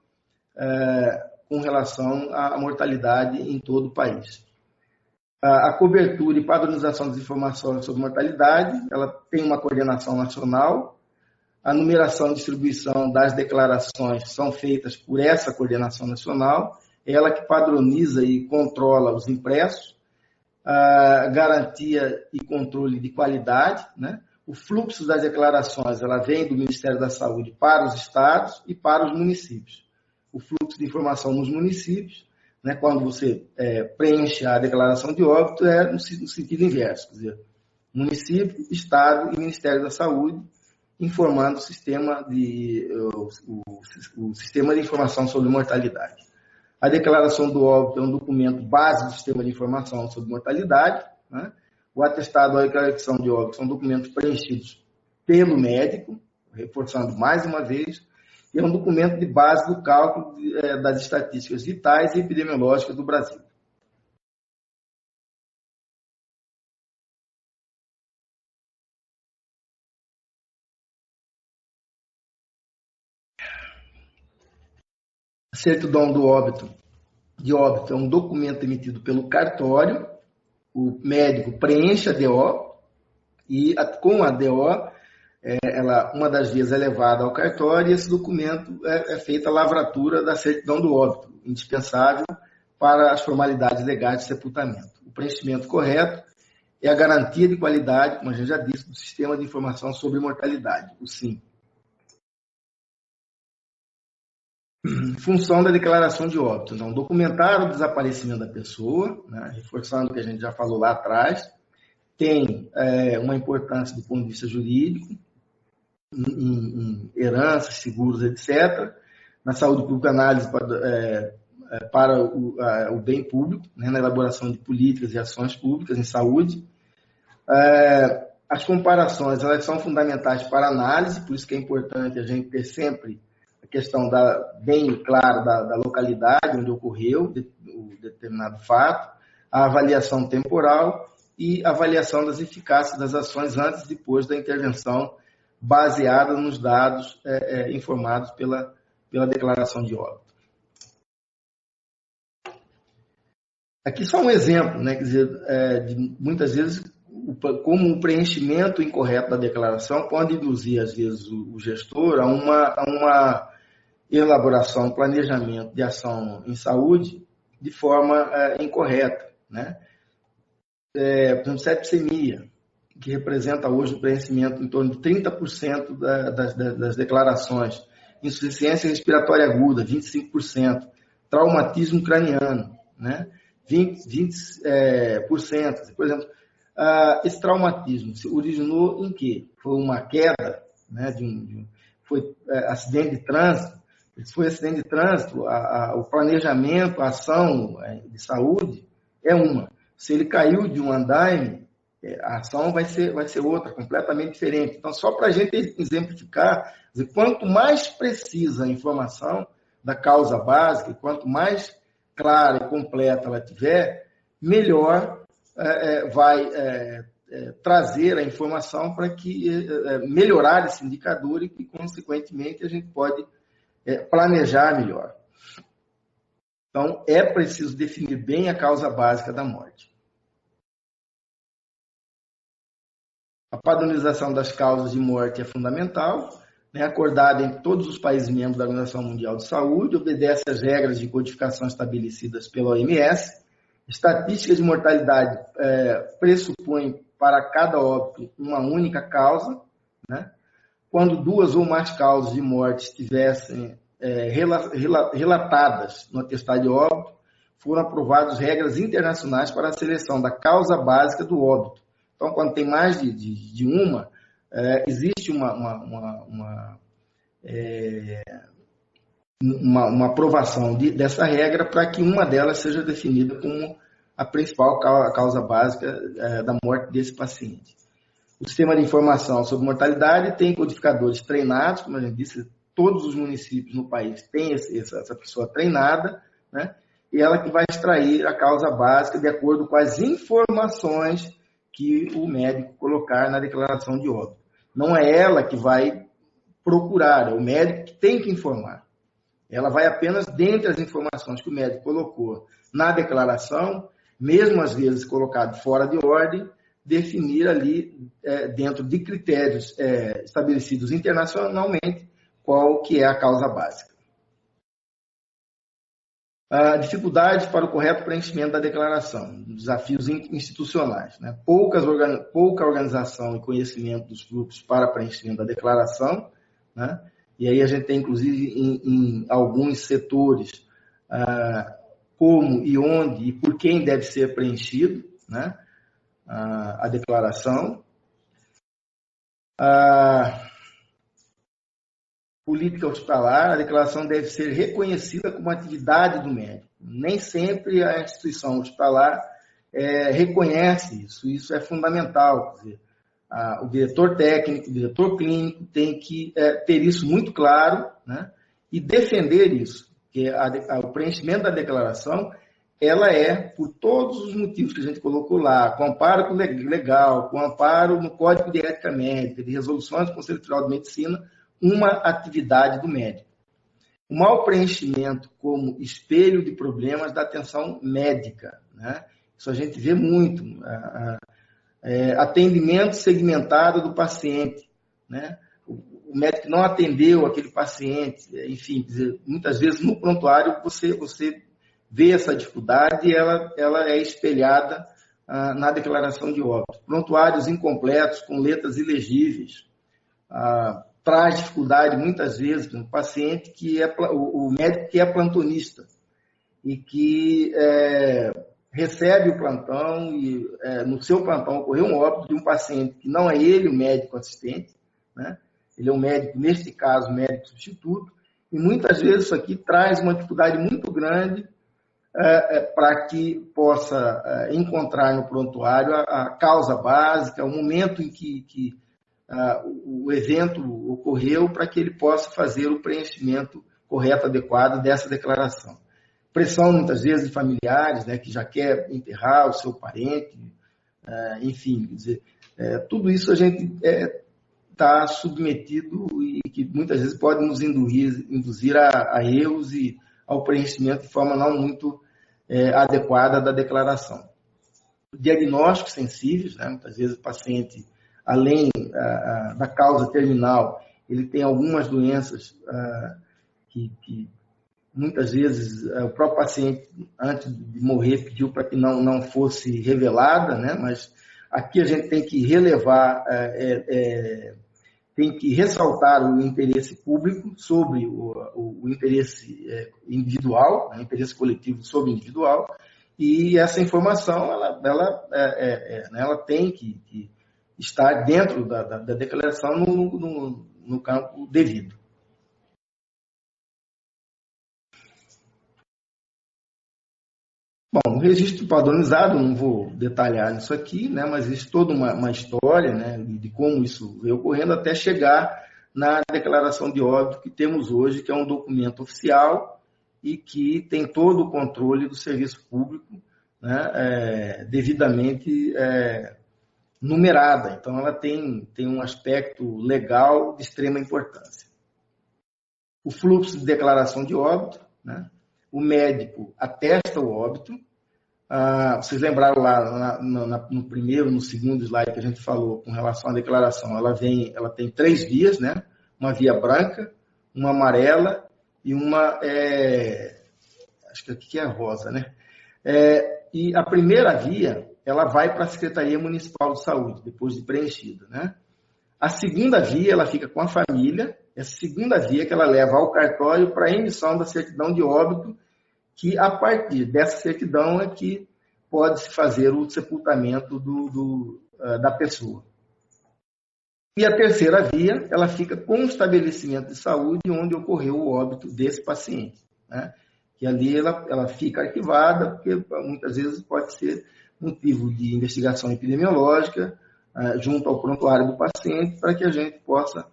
com relação à mortalidade em todo o país. A cobertura e padronização das informações sobre mortalidade, ela tem uma coordenação nacional, a numeração e distribuição das declarações são feitas por essa coordenação nacional, ela que padroniza e controla os impressos, a garantia e controle de qualidade, né? O fluxo das declarações ela vem do Ministério da Saúde para os estados e para os municípios. O fluxo de informação nos municípios, né, quando você preenche a declaração de óbito, é no sentido inverso, quer dizer, município, estado e Ministério da Saúde, informando o sistema de informação sobre mortalidade. A declaração do óbito é um documento base do sistema de informação sobre mortalidade, né? O atestado ou a declaração de óbito são documentos preenchidos pelo médico, reforçando mais uma vez, e é um documento de base do cálculo das estatísticas vitais e epidemiológicas do Brasil. A certidão de óbito é um documento emitido pelo cartório, o médico preenche a DO e com a DO, uma das vias é levada ao cartório e esse documento é feita a lavratura da certidão do óbito, indispensável para as formalidades legais de sepultamento. O preenchimento correto é a garantia de qualidade, como a gente já disse, do Sistema de Informação sobre Mortalidade, o SIM. Função da declaração de óbito. Então, documentar o desaparecimento da pessoa, né, reforçando o que a gente já falou lá atrás, tem uma importância do ponto de vista jurídico, em heranças, seguros, etc. Na saúde pública, análise para o bem público, né, na elaboração de políticas e ações públicas em saúde. As comparações elas são fundamentais para a análise, por isso que é importante a gente ter sempre a questão bem clara da localidade onde ocorreu o determinado fato, a avaliação temporal e a avaliação das eficácias das ações antes e depois da intervenção baseada nos dados informados pela declaração de óbito. Aqui só um exemplo, né, quer dizer, de muitas vezes como o preenchimento incorreto da declaração pode induzir, às vezes, o gestor a uma elaboração, um planejamento de ação em saúde de forma incorreta, né? Por exemplo, septicemia, que representa hoje o preenchimento em torno de 30% das declarações, insuficiência respiratória aguda, 25%, traumatismo craniano, né? 20%. Por exemplo, esse traumatismo se originou em quê? Foi uma queda, né, foi acidente de trânsito. Se foi acidente de trânsito, o planejamento, a ação de saúde é uma. Se ele caiu de um andaime, a ação vai ser outra, completamente diferente. Então, só para a gente exemplificar, quanto mais precisa a informação da causa básica, quanto mais clara e completa ela tiver, melhor vai trazer a informação para que melhorar esse indicador e que, consequentemente, a gente pode planejar melhor. Então, é preciso definir bem a causa básica da morte. A padronização das causas de morte é fundamental, né, acordada em todos os países membros da Organização Mundial de Saúde, obedece às regras de codificação estabelecidas pela OMS. Estatísticas de mortalidade pressupõem para cada óbito uma única causa, né? Quando duas ou mais causas de morte estivessem relatadas no atestado de óbito, foram aprovadas regras internacionais para a seleção da causa básica do óbito. Então, quando tem mais de uma, existe uma aprovação dessa regra para que uma delas seja definida como a principal causa básica da morte desse paciente. O sistema de informação sobre mortalidade tem codificadores treinados, como a gente disse, todos os municípios no país têm essa pessoa treinada, né? E ela que vai extrair a causa básica de acordo com as informações que o médico colocar na declaração de óbito. Não é ela que vai procurar, é o médico que tem que informar. Ela vai apenas, dentre as informações que o médico colocou na declaração, mesmo às vezes colocado fora de ordem, definir ali, dentro de critérios estabelecidos internacionalmente, qual que é a causa básica. Dificuldades para o correto preenchimento da declaração, desafios institucionais, né? Pouca organização e conhecimento dos fluxos para preenchimento da declaração, né? E aí a gente tem, inclusive, em alguns setores, como e onde e por quem deve ser preenchido, né? A declaração. Política hospitalar, a declaração deve ser reconhecida como atividade do médico. Nem sempre a instituição hospitalar reconhece isso. Isso é fundamental. Quer dizer, o diretor técnico, o diretor clínico tem que ter isso muito claro, né, e defender isso. Porque o preenchimento da declaração, ela por todos os motivos que a gente colocou lá, com amparo legal, com amparo no Código de Ética Médica, de resoluções do Conselho Federal de Medicina, uma atividade do médico. O mau preenchimento como espelho de problemas da atenção médica, né? Isso a gente vê muito. Atendimento segmentado do paciente, né? O médico não atendeu aquele paciente, enfim, muitas vezes no prontuário você vê essa dificuldade e ela é espelhada na declaração de óbito. Prontuários incompletos, com letras ilegíveis, traz dificuldade muitas vezes para um paciente que o médico que é plantonista e que recebe o plantão e no seu plantão ocorreu um óbito de um paciente que não é ele o médico assistente, né? Ele é um médico, neste caso, médico substituto, e muitas vezes isso aqui traz uma dificuldade muito grande para que possa encontrar no prontuário a causa básica, o momento em que o evento ocorreu, para que ele possa fazer o preenchimento correto, adequado dessa declaração. Pressão, muitas vezes, de familiares, né, que já quer enterrar o seu parente, enfim, quer dizer, tudo isso a gente está submetido e que muitas vezes pode nos induzir a erros e ao preenchimento de forma não muito adequada da declaração. Diagnósticos sensíveis, né, muitas vezes o paciente, além da causa terminal, ele tem algumas doenças que muitas vezes o próprio paciente, antes de morrer, pediu para que não fosse revelada, né? Mas aqui a gente tem que relevar, tem que ressaltar o interesse público sobre o interesse individual, o interesse coletivo sobre o individual, e essa informação ela tem que estar dentro da declaração no campo devido. Bom, o registro padronizado, não vou detalhar nisso aqui, né, mas existe toda uma história, né, de como isso veio ocorrendo até chegar na declaração de óbito que temos hoje, que é um documento oficial e que tem todo o controle do serviço público, né, devidamente numerada. Então, ela tem um aspecto legal de extrema importância. O fluxo de declaração de óbito, né? O médico atesta o óbito. Vocês lembraram lá no primeiro, no segundo slide que a gente falou com relação à declaração, ela tem 3 vias, né? Uma via branca, uma amarela e uma, acho que aqui é rosa, né? E a primeira via, ela vai para a Secretaria Municipal de Saúde, depois de preenchida, né? A segunda via, ela fica com a família. Essa segunda via que ela leva ao cartório para a emissão da certidão de óbito, que a partir dessa certidão é que pode-se fazer o sepultamento da pessoa. E a terceira via, ela fica com o estabelecimento de saúde onde ocorreu o óbito desse paciente, né? Que ali ela fica arquivada, porque muitas vezes pode ser motivo de investigação epidemiológica junto ao prontuário do paciente, para que a gente possa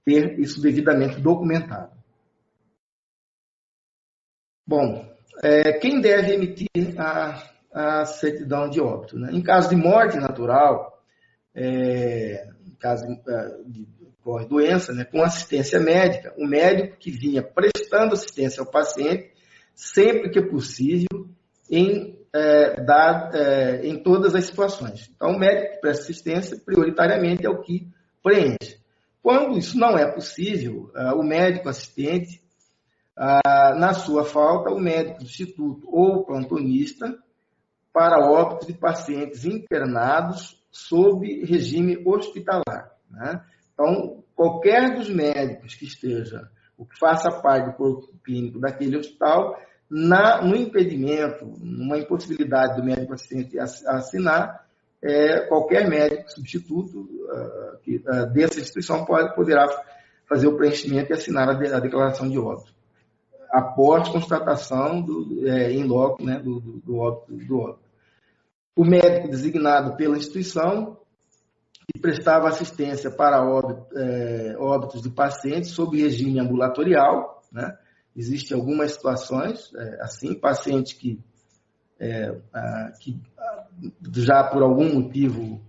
ter isso devidamente documentado. Bom, quem deve emitir a certidão de óbito, né? Em caso de morte natural, em caso de doença, né, com assistência médica, o médico que vinha prestando assistência ao paciente, sempre que possível, em todas as situações. Então, o médico que presta assistência, prioritariamente, é o que preenche. Quando isso não é possível, o médico assistente, na sua falta, o médico do instituto ou o plantonista, para óbitos de pacientes internados sob regime hospitalar, né? Então, qualquer dos médicos que esteja, ou que faça parte do corpo clínico daquele hospital, no impedimento, numa impossibilidade do médico assistente assinar, qualquer médico substituto dessa instituição poderá fazer o preenchimento e assinar a declaração de óbito, após constatação em loco, né, do óbito. O médico designado pela instituição que prestava assistência para óbitos de pacientes sob regime ambulatorial, né? Existem algumas situações, assim, pacientes que já por algum motivo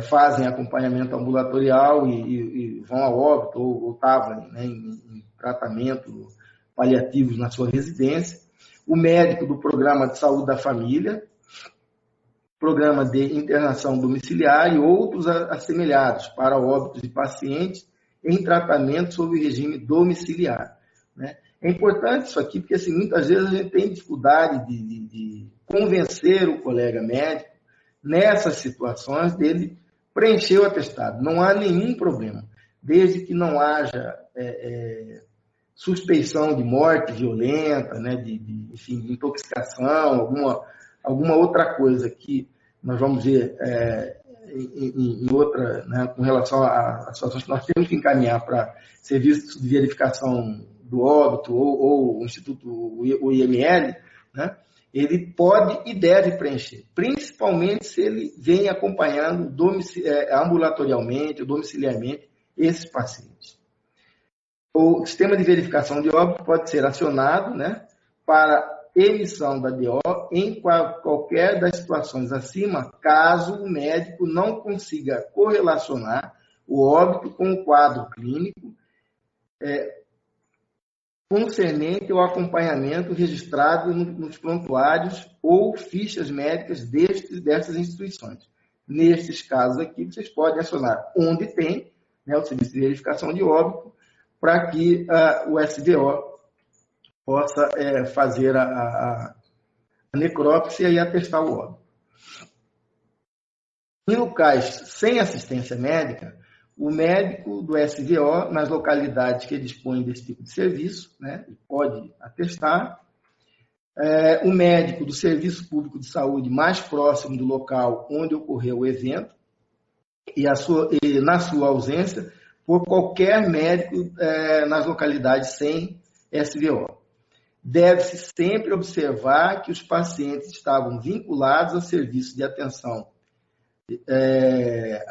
fazem acompanhamento ambulatorial e vão a óbito ou estavam, né, em tratamento paliativos na sua residência. O médico do programa de saúde da família, programa de internação domiciliar e outros assemelhados para óbitos de pacientes em tratamento sob regime domiciliar, né? É importante isso aqui, porque assim, muitas vezes a gente tem dificuldade de convencer o colega médico nessas situações dele preencher o atestado. Não há nenhum problema, desde que não haja suspeição de morte violenta, né, enfim, de intoxicação, alguma outra coisa que nós vamos ver em outra, né, com relação a situações que nós temos que encaminhar para serviço de verificação do óbito ou o Instituto, o IML, né, ele pode e deve preencher, principalmente se ele vem acompanhando ambulatorialmente ou domiciliarmente esses pacientes. O sistema de verificação de óbito pode ser acionado, né, para emissão da DO em qualquer das situações acima, caso o médico não consiga correlacionar o óbito com o quadro clínico concernente ao acompanhamento registrado nos prontuários ou fichas médicas dessas instituições. Nesses casos aqui, vocês podem acionar onde tem, né, o serviço de verificação de óbito, para que o SVO possa fazer a necrópsia e atestar o óbito. Em locais sem assistência médica, o médico do SVO, nas localidades que dispõem desse tipo de serviço, né, pode atestar. O médico do Serviço Público de Saúde mais próximo do local onde ocorreu o evento, e na sua ausência, por qualquer médico nas localidades sem SVO. Deve-se sempre observar que os pacientes estavam vinculados a serviço de atenção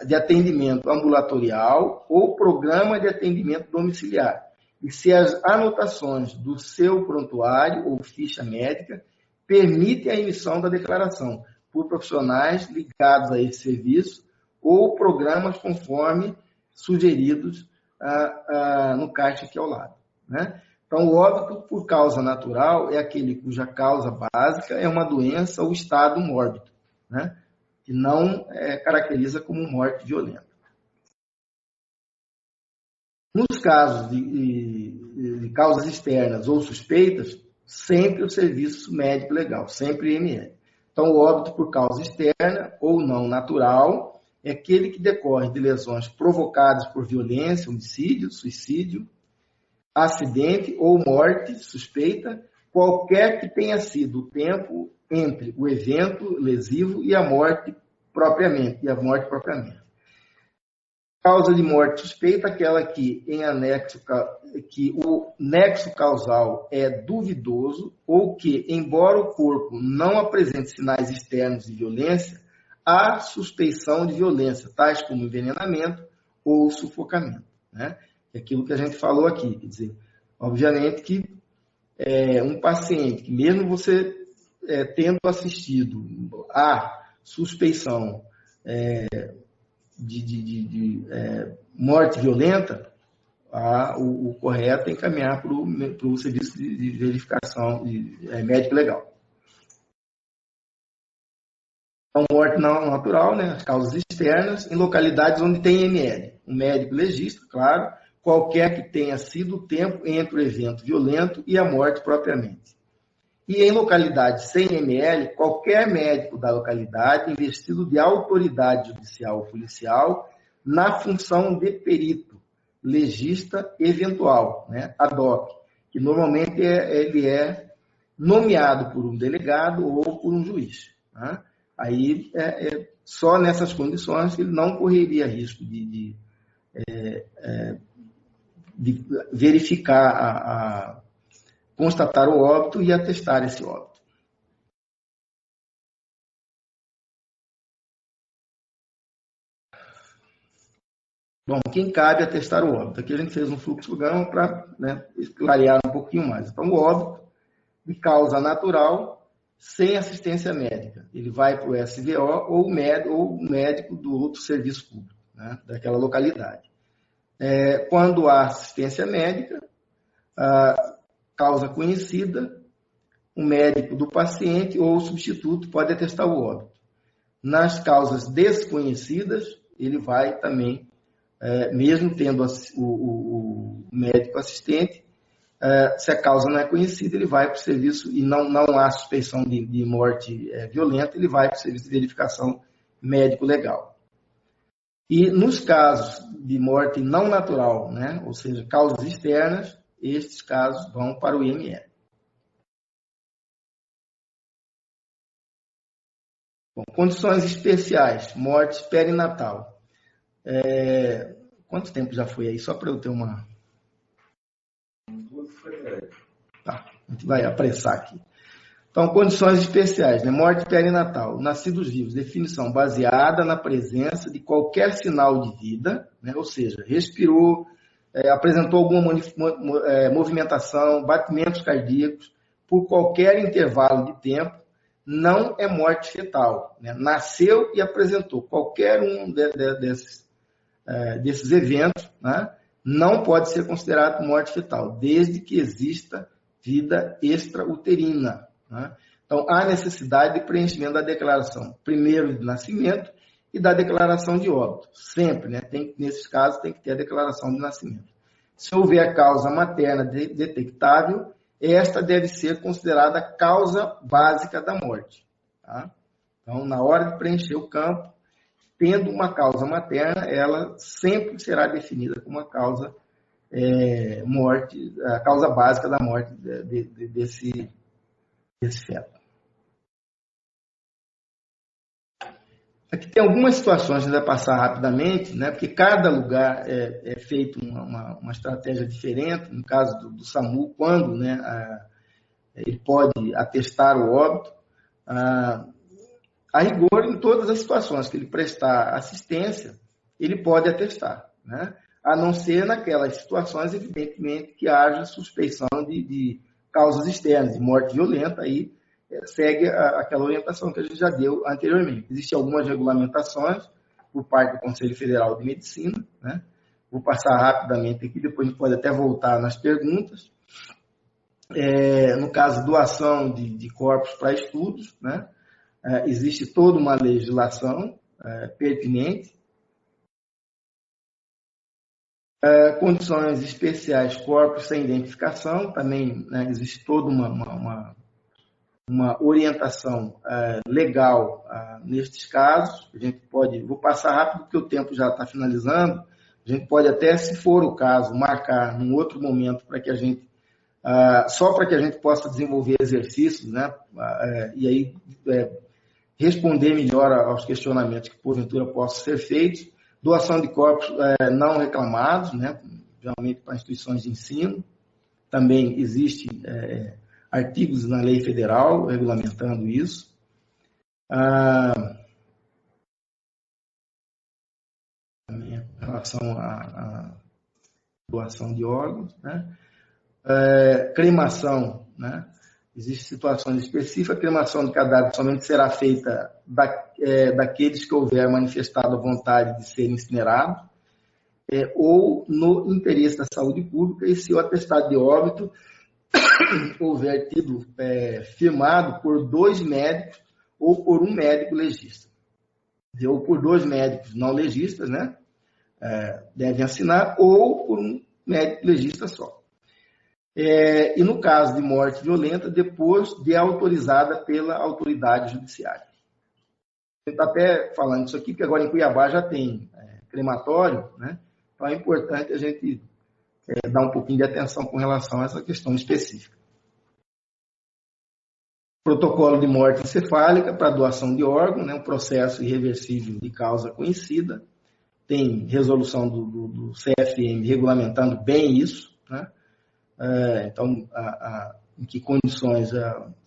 de atendimento ambulatorial ou programa de atendimento domiciliar. E se as anotações do seu prontuário ou ficha médica permitem a emissão da declaração por profissionais ligados a esse serviço ou programas conforme sugeridos no caixa aqui ao lado, né? Então, o óbito por causa natural é aquele cuja causa básica é uma doença ou estado mórbido, né, que não caracteriza como morte violenta. Nos casos de causas externas ou suspeitas, sempre o serviço médico legal, sempre IML. Então, o óbito por causa externa ou não natural é aquele que decorre de lesões provocadas por violência, homicídio, suicídio, acidente ou morte suspeita, qualquer que tenha sido o tempo entre o evento lesivo e a morte propriamente. Causa de morte suspeita, aquela que o nexo causal é duvidoso ou que, embora o corpo não apresente sinais externos de violência, há suspeição de violência, tais como envenenamento ou sufocamento. Né? É aquilo que a gente falou aqui. Quer dizer, obviamente que um paciente que, mesmo você tendo assistido a suspeição de morte violenta, o correto é encaminhar para o serviço de verificação médico legal. Então, morte não natural, né, as causas externas, em localidades onde tem ML. O médico legista, claro, qualquer que tenha sido o tempo entre o evento violento e a morte propriamente. E em localidades sem ML, qualquer médico da localidade investido de autoridade judicial ou policial na função de perito, legista eventual, né, ad hoc, que normalmente ele é nomeado por um delegado ou por um juiz. Né? Aí só nessas condições que ele não correria risco de verificar, constatar o óbito e atestar esse óbito. Bom, quem cabe atestar o óbito? Aqui a gente fez um fluxograma para clarear um pouquinho mais. Então, o óbito de causa natural, sem assistência médica. Ele vai para o SVO ou o médico do outro serviço público, né, daquela localidade. Quando há assistência médica, causa conhecida, o médico do paciente ou o substituto pode atestar o óbito. Nas causas desconhecidas, ele vai também, mesmo tendo o médico assistente, se a causa não é conhecida, ele vai para o serviço, e não há suspeição de morte violenta, ele vai para o serviço de verificação médico-legal. E nos casos de morte não natural, né, ou seja, causas externas, estes casos vão para o IML. Bom, condições especiais, morte perinatal. Quanto tempo já foi aí? Só para eu ter uma... Tá, a gente vai apressar aqui. Então, condições especiais, né? Morte perinatal, nascidos vivos, definição baseada na presença de qualquer sinal de vida, né? Ou seja, respirou, apresentou alguma movimentação, batimentos cardíacos, por qualquer intervalo de tempo, não é morte fetal. Né? Nasceu e apresentou qualquer um desses eventos, né? Não pode ser considerado morte fetal, desde que exista vida extrauterina. Né? Então, há necessidade de preenchimento da declaração, primeiro de nascimento e da declaração de óbito. Sempre, né? Nesses casos, tem que ter a declaração de nascimento. Se houver causa materna detectável, esta deve ser considerada a causa básica da morte. Tá? Então, na hora de preencher o campo, tendo uma causa materna, ela sempre será definida como a causa morte, a causa básica da morte desse feto. Aqui tem algumas situações que a gente vai passar rapidamente, né, porque cada lugar é feito uma estratégia diferente. No caso do SAMU, quando, né, ele pode atestar o óbito, a rigor, em todas as situações que ele prestar assistência, ele pode atestar, né, a não ser naquelas situações, evidentemente, que haja suspeição de causas externas, de morte violenta, aí segue aquela orientação que a gente já deu anteriormente. Existem algumas regulamentações por parte do Conselho Federal de Medicina, né? Vou passar rapidamente aqui, depois a gente pode até voltar nas perguntas. No caso, doação de corpos para estudos, né? Existe toda uma legislação pertinente. Condições especiais, corpos sem identificação, também, né, existe toda uma orientação nestes casos. A gente pode, vou passar rápido porque o tempo já está finalizando, A gente pode até, se for o caso, marcar num outro momento para que a gente, só para que a gente possa desenvolver exercícios, né? E aí responder melhor aos questionamentos que porventura possam ser feitos. Doação de corpos não reclamados, né? Geralmente para instituições de ensino. Também existem artigos na lei federal regulamentando isso. Em relação à doação de órgãos, né? Cremação, né? Existem situações específicas. A cremação de cadáver somente será feita daqueles que houver manifestado a vontade de ser incinerado, ou no interesse da saúde pública, e se o atestado de óbito houver tido firmado por 2 médicos ou por um médico legista. Ou por 2 médicos não legistas, né? Devem assinar, ou por um médico legista só. E no caso de morte violenta, depois de autorizada pela autoridade judiciária. A gente está até falando isso aqui, porque agora em Cuiabá já tem crematório, né? Então é importante a gente dar um pouquinho de atenção com relação a essa questão específica. Protocolo de morte encefálica para doação de órgão, né? Um processo irreversível de causa conhecida. Tem resolução do CFM regulamentando bem isso, né? Então, em que condições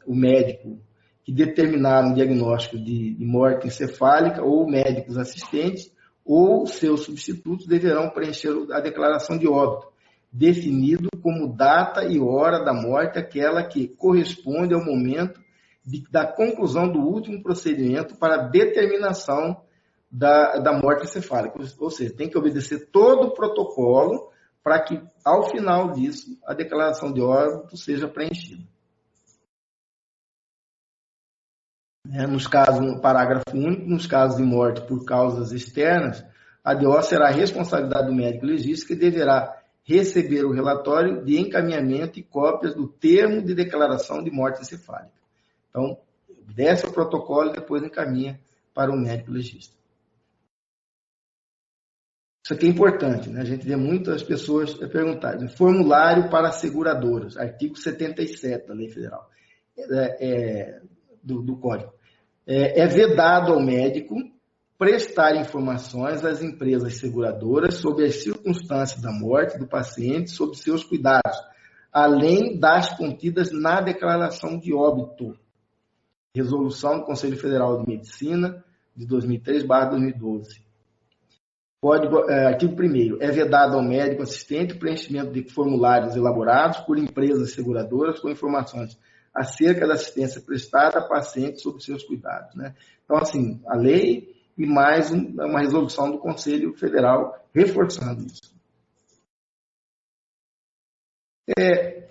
o médico que determinaram o diagnóstico de morte encefálica ou médicos assistentes ou seus substitutos deverão preencher a declaração de óbito, definido como data e hora da morte, aquela que corresponde ao momento da conclusão do último procedimento para determinação da morte encefálica. Ou seja, tem que obedecer todo o protocolo para que, ao final disso, a declaração de óbito seja preenchida. Nos casos, no parágrafo único, nos casos de morte por causas externas, a DO será a responsabilidade do médico legista, que deverá receber o relatório de encaminhamento e cópias do termo de declaração de morte encefálica. Então, desce o protocolo e depois encaminha para o médico legista. Isso aqui é importante, né? A gente vê muitas pessoas perguntarem. Formulário para seguradoras, artigo 77 da Lei Federal, do Código. É vedado ao médico prestar informações às empresas seguradoras sobre as circunstâncias da morte do paciente, sobre seus cuidados, além das contidas na declaração de óbito. Resolução do Conselho Federal de Medicina de 2003/2012. Artigo 1º. É vedado ao médico assistente o preenchimento de formulários elaborados por empresas seguradoras com informações acerca da assistência prestada a pacientes sobre seus cuidados, né? Então, assim, a lei e mais uma resolução do Conselho Federal reforçando isso.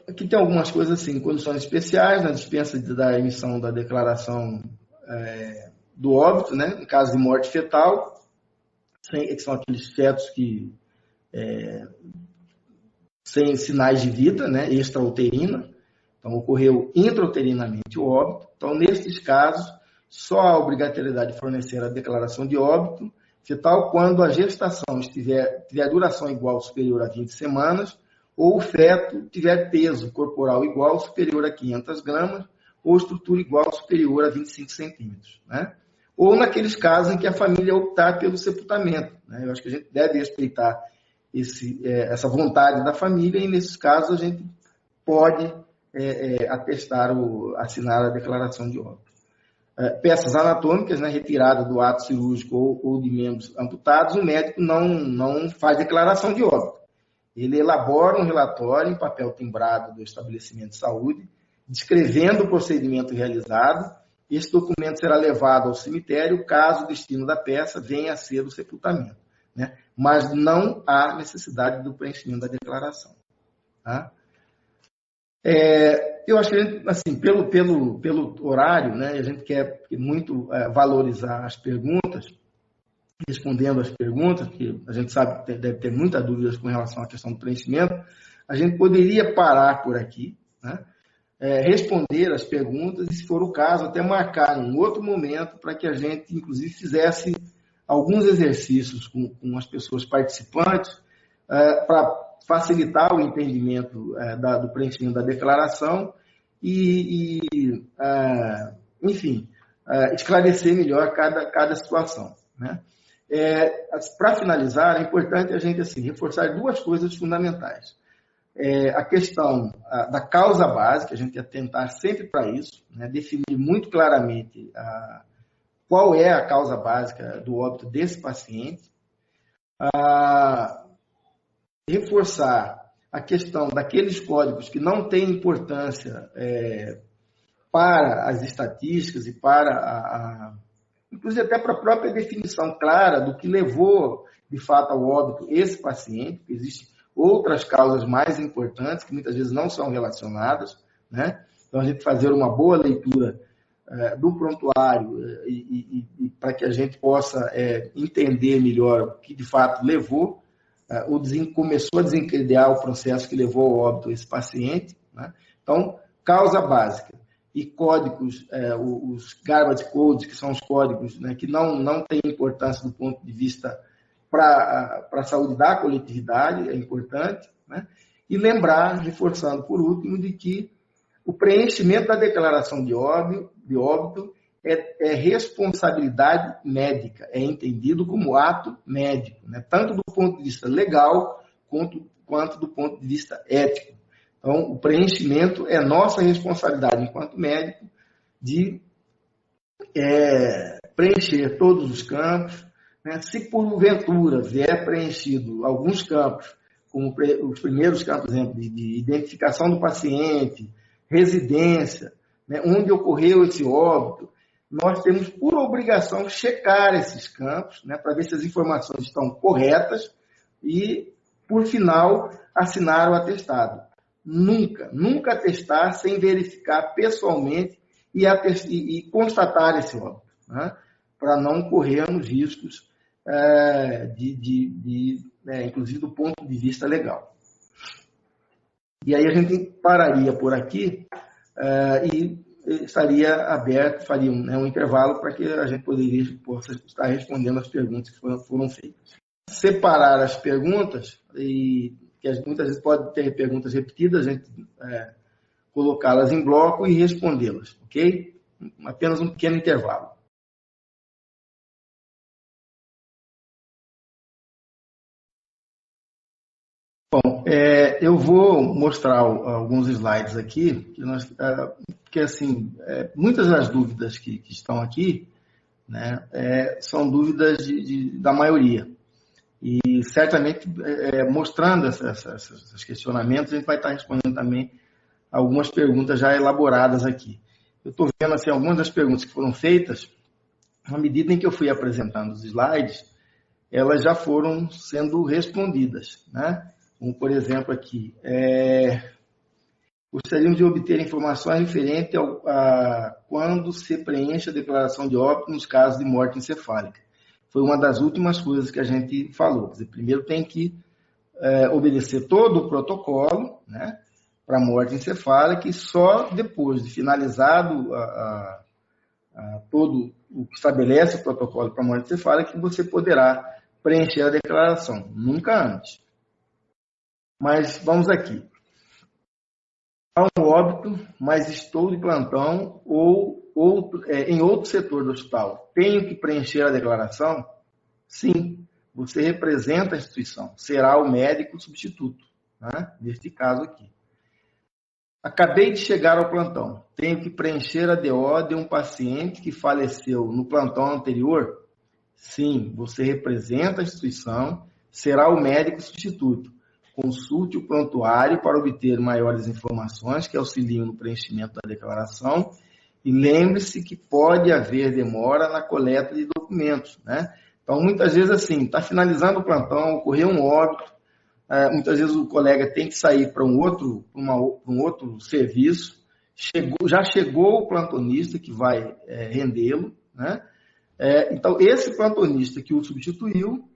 Aqui tem algumas coisas assim, condições especiais na dispensa da emissão da declaração do óbito, né? Em caso de morte fetal, que são aqueles fetos que sem sinais de vida, né? Extrauterina. Então, ocorreu intrauterinamente o óbito. Então, nesses casos, só há obrigatoriedade de fornecer a declaração de óbito fetal quando a gestação tiver duração igual ou superior a 20 semanas, ou o feto tiver peso corporal igual ou superior a 500 gramas, ou estrutura igual ou superior a 25 centímetros, né? Ou naqueles casos em que a família optar pelo sepultamento, né? Eu acho que a gente deve respeitar essa vontade da família, e nesses casos a gente pode assinar a declaração de óbito. Peças anatômicas, né, retirada do ato cirúrgico ou de membros amputados, o médico não faz declaração de óbito. Ele elabora um relatório em papel timbrado do estabelecimento de saúde, descrevendo o procedimento realizado. Esse documento será levado ao cemitério caso o destino da peça venha a ser o sepultamento, né? Mas não há necessidade do preenchimento da declaração, tá? Eu acho que, assim, pelo horário, né, a gente quer muito valorizar as perguntas, respondendo às perguntas, porque a gente sabe que deve ter muitas dúvidas com relação à questão do preenchimento. A gente poderia parar por aqui, né, responder as perguntas e, se for o caso, até marcar um outro momento para que a gente, inclusive, fizesse alguns exercícios com as pessoas participantes para facilitar o entendimento do preenchimento da declaração enfim, esclarecer melhor cada situação, né? Para finalizar, é importante a gente assim, reforçar duas coisas fundamentais. A questão da causa básica, a gente ia tentar sempre para isso, né? Definir muito claramente qual é a causa básica do óbito desse paciente, reforçar a questão daqueles códigos que não têm importância para as estatísticas e para inclusive até para a própria definição clara do que levou, de fato, ao óbito esse paciente, porque existem outras causas mais importantes que muitas vezes não são relacionadas, né? Então, a gente fazer uma boa leitura do prontuário e para que a gente possa entender melhor o que, de fato, levou, começou a desencadear o processo que levou ao óbito esse paciente, né? Então, causa básica. E códigos, os garbage codes, que são os códigos, né, que não têm importância do ponto de vista para a saúde da coletividade, é importante, né? E lembrar, reforçando por último, de que o preenchimento da declaração de óbito é responsabilidade médica, é entendido como ato médico, né? Tanto do ponto de vista legal quanto do ponto de vista ético. Então, o preenchimento é nossa responsabilidade enquanto médico de preencher todos os campos, né? Se porventura vier preenchido alguns campos, como os primeiros campos, por exemplo, de identificação do paciente, residência, né? Onde ocorreu esse óbito, nós temos por obrigação checar esses campos, né? Para ver se as informações estão corretas e, por final, assinar o atestado. Nunca atestar sem verificar pessoalmente e constatar esse óbito, né? Para não corrermos riscos, inclusive do ponto de vista legal. E aí a gente pararia por aqui e estaria aberto, faria um intervalo para que a gente possa estar respondendo as perguntas que foram feitas. Separar as perguntas que muitas vezes pode ter perguntas repetidas, a gente colocá-las em bloco e respondê-las, ok? Apenas um pequeno intervalo. Bom, eu vou mostrar alguns slides aqui, porque assim, muitas das dúvidas que estão aqui, né, são dúvidas da maioria. E certamente, mostrando esses questionamentos, a gente vai estar respondendo também algumas perguntas já elaboradas aqui. Eu estou vendo assim, algumas das perguntas que foram feitas, à medida em que eu fui apresentando os slides, elas já foram sendo respondidas, né? Como, por exemplo, aqui, gostaríamos de obter informações referentes a quando se preenche a declaração de óbito nos casos de morte encefálica. Foi uma das últimas coisas que a gente falou. Quer dizer, primeiro tem que obedecer todo o protocolo, né, para morte encefálica, e só depois de finalizado todo o que estabelece o protocolo para morte encefálica que você poderá preencher a declaração, nunca antes. Mas vamos aqui. Há um óbito, mas estou de plantão ou em outro setor do hospital. Tenho que preencher a declaração? Sim, você representa a instituição. Será o médico substituto, né? Neste caso aqui. Acabei de chegar ao plantão. Tenho que preencher a DO de um paciente que faleceu no plantão anterior? Sim, você representa a instituição. Será o médico substituto. Consulte o prontuário para obter maiores informações que auxiliam no preenchimento da declaração e lembre-se que pode haver demora na coleta de documentos, né? Então, muitas vezes, assim, está finalizando o plantão, ocorreu um óbito, muitas vezes o colega tem que sair para um outro serviço, já chegou o plantonista que vai rendê-lo, né? Então, esse plantonista que o substituiu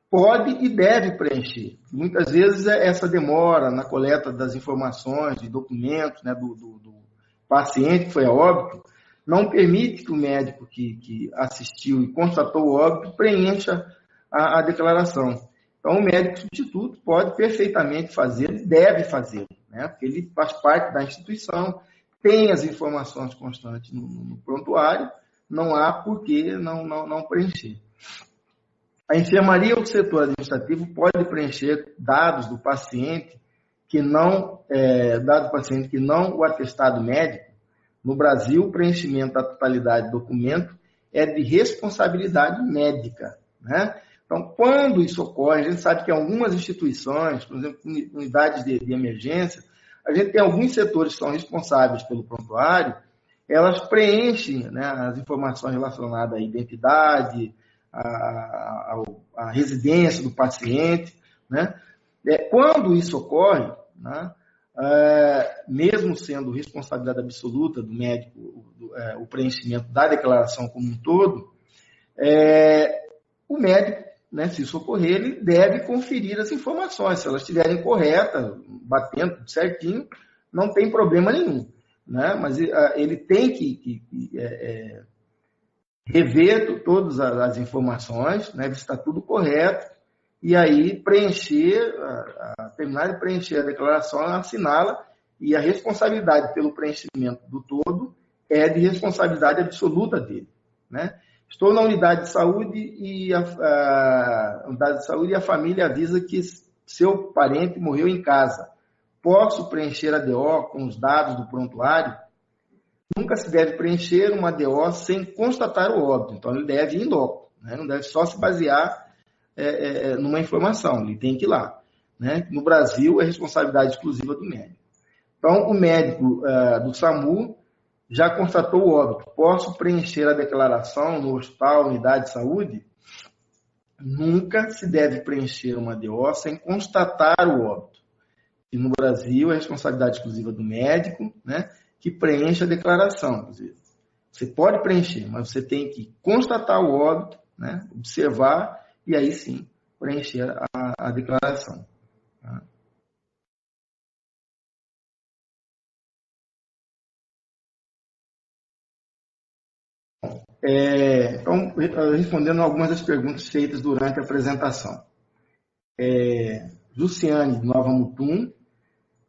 pode e deve preencher. Muitas vezes essa demora na coleta das informações, de documentos, né, do paciente que foi a óbito, não permite que o médico que assistiu e constatou o óbito preencha a declaração. Então, o médico substituto pode perfeitamente fazer, deve fazer, né? Porque ele faz parte da instituição, tem as informações constantes no prontuário, não há por que não preencher. A enfermaria ou o setor administrativo pode preencher dados do paciente que não o atestado médico. No Brasil, o preenchimento da totalidade do documento é de responsabilidade médica, né? Então, quando isso ocorre, a gente sabe que em algumas instituições, por exemplo, unidades de emergência, a gente tem alguns setores que são responsáveis pelo prontuário, elas preenchem, né, as informações relacionadas à identidade, à residência do paciente, né? Quando isso ocorre, né, mesmo sendo responsabilidade absoluta do médico, o preenchimento da declaração como um todo, o médico, né, se isso ocorrer, ele deve conferir as informações. Se elas estiverem corretas, batendo tudo certinho, não tem problema nenhum, né? Mas ele tem que rever todas as informações, né, ver se está tudo correto, e aí terminar de preencher a declaração, assiná-la, e a responsabilidade pelo preenchimento do todo é de responsabilidade absoluta dele, né? Estou na unidade de saúde e a família avisa que seu parente morreu em casa. Posso preencher a DO com os dados do prontuário? Nunca se deve preencher uma DO sem constatar o óbito. Então, ele deve ir em loco, né? Não deve só se basear numa informação, ele tem que ir lá, né? No Brasil, é responsabilidade exclusiva do médico. Então, o médico do SAMU já constatou o óbito. Posso preencher a declaração no hospital, unidade de saúde? Nunca se deve preencher uma DO sem constatar o óbito. E no Brasil, é responsabilidade exclusiva do médico, né, que preenche a declaração. Quer dizer, você pode preencher, mas você tem que constatar o óbito, né, observar, e aí sim preencher a declaração. Tá? Então, respondendo algumas das perguntas feitas durante a apresentação. Luciane, de Nova Mutum,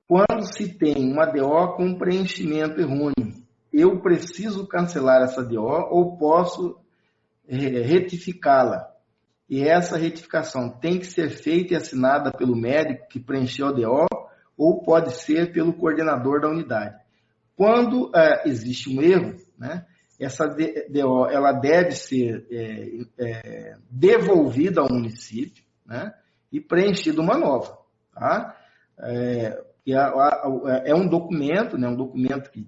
quando se tem uma DO com preenchimento errôneo, eu preciso cancelar essa DO ou posso retificá-la? E essa retificação tem que ser feita e assinada pelo médico que preencheu a DO ou pode ser pelo coordenador da unidade. Quando existe um erro, né, essa DO ela deve ser devolvida ao município, né, e preenchida uma nova. Tá? É um documento, né, um documento que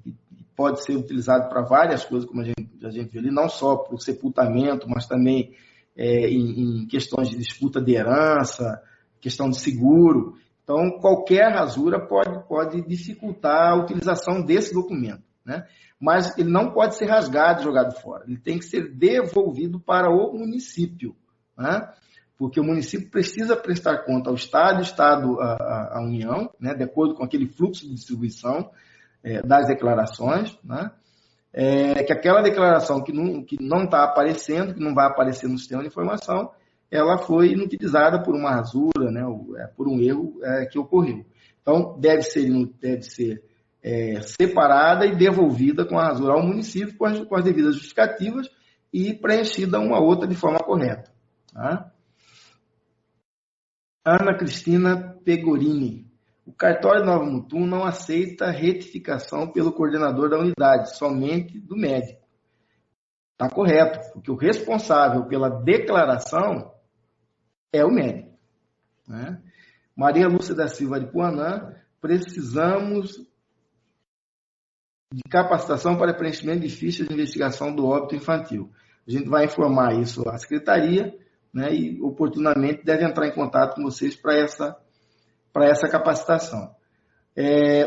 pode ser utilizado para várias coisas, como a gente viu ali, não só para o sepultamento, mas também em questões de disputa de herança, questão de seguro. Então, qualquer rasura pode dificultar a utilização desse documento, né? Mas ele não pode ser rasgado e jogado fora. Ele tem que ser devolvido para o município, né? Porque o município precisa prestar conta ao Estado, o Estado à União, né? De acordo com aquele fluxo de distribuição das declarações, né? Que aquela declaração que não está aparecendo, que não vai aparecer no sistema de informação, ela foi inutilizada por uma rasura, né, por um erro que ocorreu. Então, deve ser separada e devolvida com a rasura ao município, com as devidas justificativas e preenchida uma outra de forma correta. Tá? Ana Cristina Pegorini. O cartório de Nova Mutum não aceita retificação pelo coordenador da unidade, somente do médico. Está correto, porque o responsável pela declaração é o médico. Né? Maria Lúcia da Silva de Puanã, precisamos de capacitação para preenchimento de fichas de investigação do óbito infantil. A gente vai informar isso à secretaria, né, e oportunamente deve entrar em contato com vocês para essa capacitação.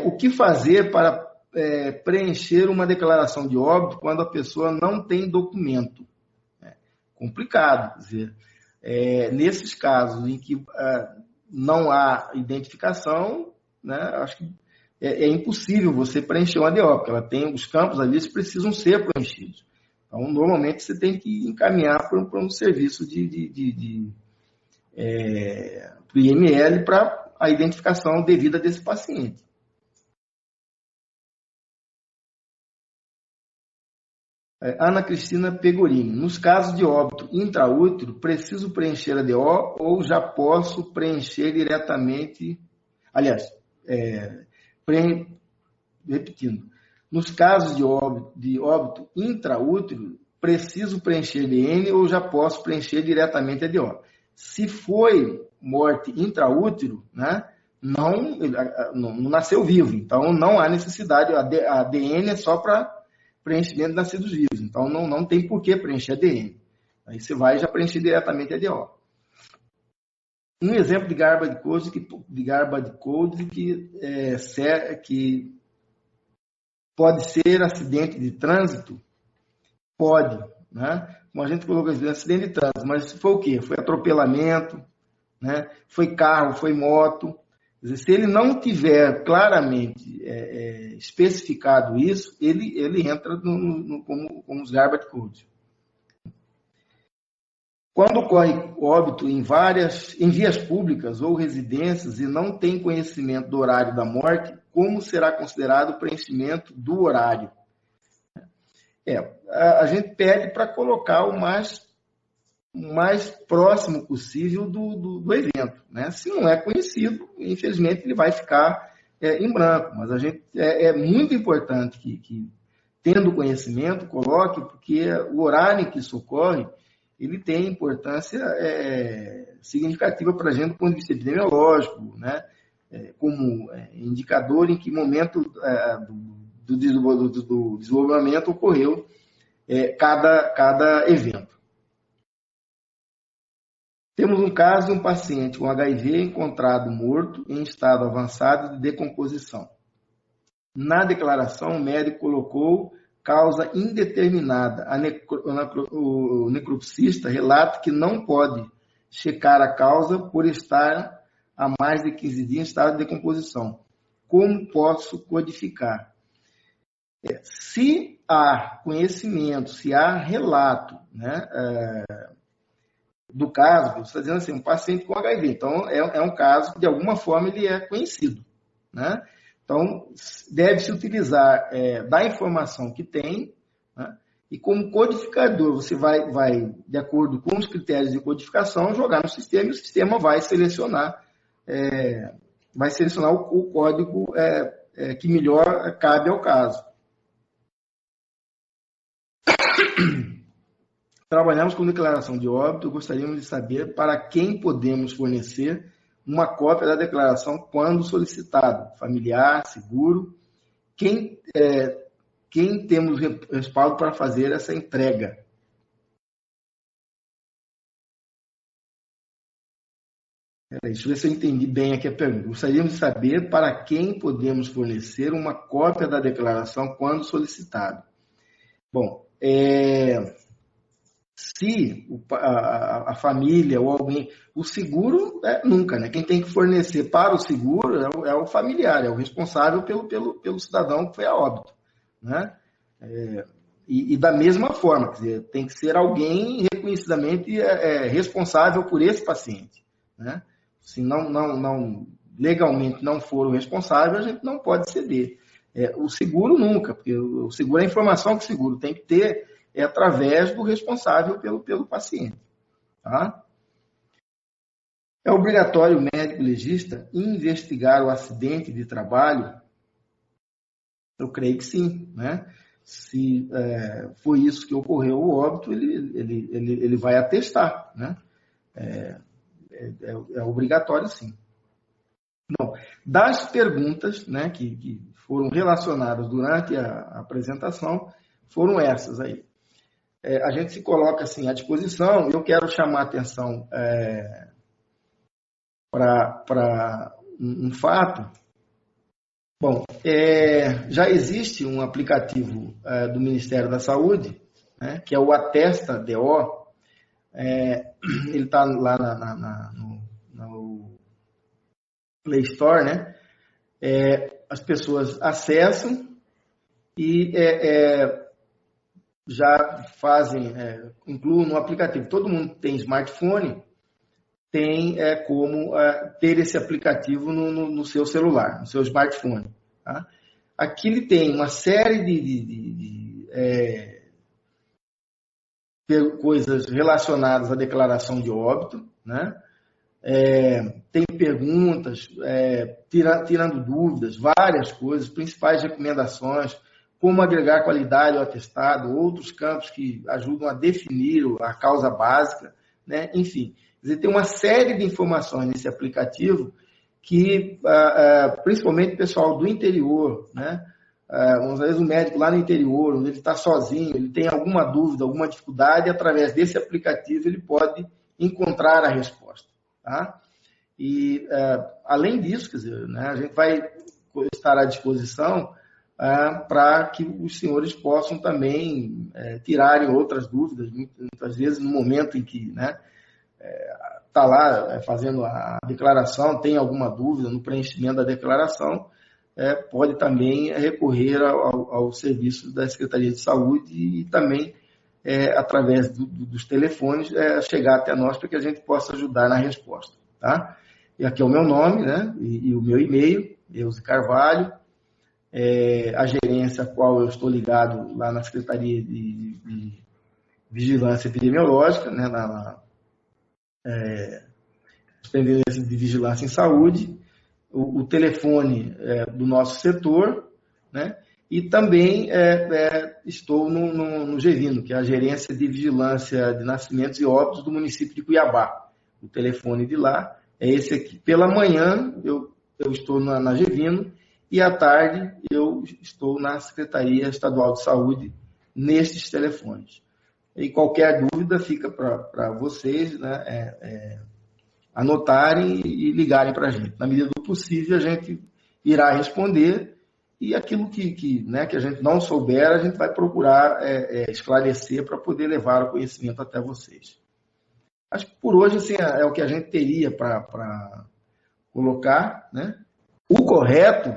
O que fazer para preencher uma declaração de óbito quando a pessoa não tem documento? Complicado, quer dizer, nesses casos em que não há identificação, né, acho que é impossível você preencher uma DO, porque ela tem os campos ali, eles precisam ser preenchidos. Então, normalmente, você tem que encaminhar para um serviço para o IML para a identificação devida desse paciente. Ana Cristina Pegorini. Nos casos de óbito intraútero, preciso preencher a DO ou já posso preencher diretamente? Aliás, repetindo. Nos casos de óbito intraútero, preciso preencher DN ou já posso preencher diretamente a DO? Se foi morte intraútero, né, não nasceu vivo, então não há necessidade, a DN é só para preenchimento de nascidos vivos, então não tem por que preencher a DN. Aí você vai já preencher diretamente a DO. Um exemplo de Garbage Code que pode ser acidente de trânsito? Pode, né? Como a gente colocou aqui, acidente de trânsito, mas se foi o quê? Foi atropelamento, né? Foi carro, foi moto. Quer dizer, se ele não tiver claramente especificado isso, ele entra como os Garbage Code. Quando ocorre óbito em vias públicas ou residências e não tem conhecimento do horário da morte, como será considerado o preenchimento do horário? A gente pede para colocar o mais próximo possível do evento, né? Se não é conhecido, infelizmente ele vai ficar em branco, mas a gente é muito importante que tendo conhecimento, coloque, porque o horário em que isso ocorre, ele tem importância significativa para a gente do ponto de vista epidemiológico, né? Como indicador em que momento do desenvolvimento ocorreu cada evento. Temos um caso de um paciente com HIV encontrado morto em estado avançado de decomposição. Na declaração, o médico colocou causa indeterminada. O necropsista relata que não pode checar a causa por estar há mais de 15 dias em estado de decomposição. Como posso codificar? Se há conhecimento, se há relato, né, do caso, você está dizendo assim, um paciente com HIV, então é um caso que de alguma forma ele é conhecido, né? Então, deve-se utilizar da informação que tem, né? E como codificador, você vai, de acordo com os critérios de codificação, jogar no sistema e o sistema vai selecionar o código que melhor cabe ao caso. Trabalhamos com declaração de óbito, gostaríamos de saber para quem podemos fornecer uma cópia da declaração quando solicitado, familiar, seguro, quem temos respaldo para fazer essa entrega. Deixa eu ver se eu entendi bem aqui a pergunta. Gostaríamos de saber para quem podemos fornecer uma cópia da declaração quando solicitado. Bom, se a família ou alguém... O seguro, nunca, né? Quem tem que fornecer para o seguro é o familiar, é o responsável pelo cidadão que foi a óbito, né? E da mesma forma, quer dizer, tem que ser alguém reconhecidamente responsável por esse paciente, né? Se não legalmente não for o responsável, a gente não pode ceder. O seguro nunca, porque o seguro é a informação que o seguro tem que ter através do responsável pelo paciente. Tá? É obrigatório o médico legista investigar o acidente de trabalho? Eu creio que sim, né? Se foi isso que ocorreu, o óbito, ele vai atestar, né? É obrigatório, sim. Bom, das perguntas, né, que foram relacionadas durante a apresentação, foram essas aí. A gente se coloca assim à disposição. Eu quero chamar a atenção para um fato. Bom, já existe um aplicativo do Ministério da Saúde, né, que é o Atesta DO. Ele está lá no Play Store, né? as pessoas acessam e já fazem, incluem no aplicativo. Todo mundo tem smartphone, tem como ter esse aplicativo no seu celular, no seu smartphone. Tá? Aqui ele tem uma série de coisas relacionadas à declaração de óbito, né? Tem perguntas, tirando dúvidas, várias coisas, principais recomendações, como agregar qualidade ao atestado, outros campos que ajudam a definir a causa básica, né? Enfim, quer dizer, tem uma série de informações nesse aplicativo que, principalmente o pessoal do interior, né? Às vezes o médico lá no interior, onde ele está sozinho, ele tem alguma dúvida, alguma dificuldade, e através desse aplicativo ele pode encontrar a resposta. Tá? E, além disso, quer dizer, né, a gente vai estar à disposição para que os senhores possam também tirarem outras dúvidas, muitas vezes no momento em que está lá fazendo a declaração, tem alguma dúvida no preenchimento da declaração, pode também recorrer ao serviço da Secretaria de Saúde e também, através dos telefones, chegar até nós para que a gente possa ajudar na resposta. Tá? E aqui é o meu nome, né? E o meu e-mail, Euze Carvalho, a gerência a qual eu estou ligado lá na Secretaria de Vigilância Epidemiológica, né? na Superintendência de Vigilância em Saúde, o telefone do nosso setor, né? E também estou no GEVINO, que é a Gerência de Vigilância de Nascimentos e Óbitos do município de Cuiabá. O telefone de lá é esse aqui. Pela manhã eu estou na GEVINO e à tarde eu estou na Secretaria Estadual de Saúde nesses telefones. E qualquer dúvida fica para vocês, né? Anotarem e ligarem para a gente. Na medida do possível, a gente irá responder e aquilo que a gente não souber, a gente vai procurar esclarecer para poder levar o conhecimento até vocês. Acho que por hoje assim, é o que a gente teria para colocar, né? O correto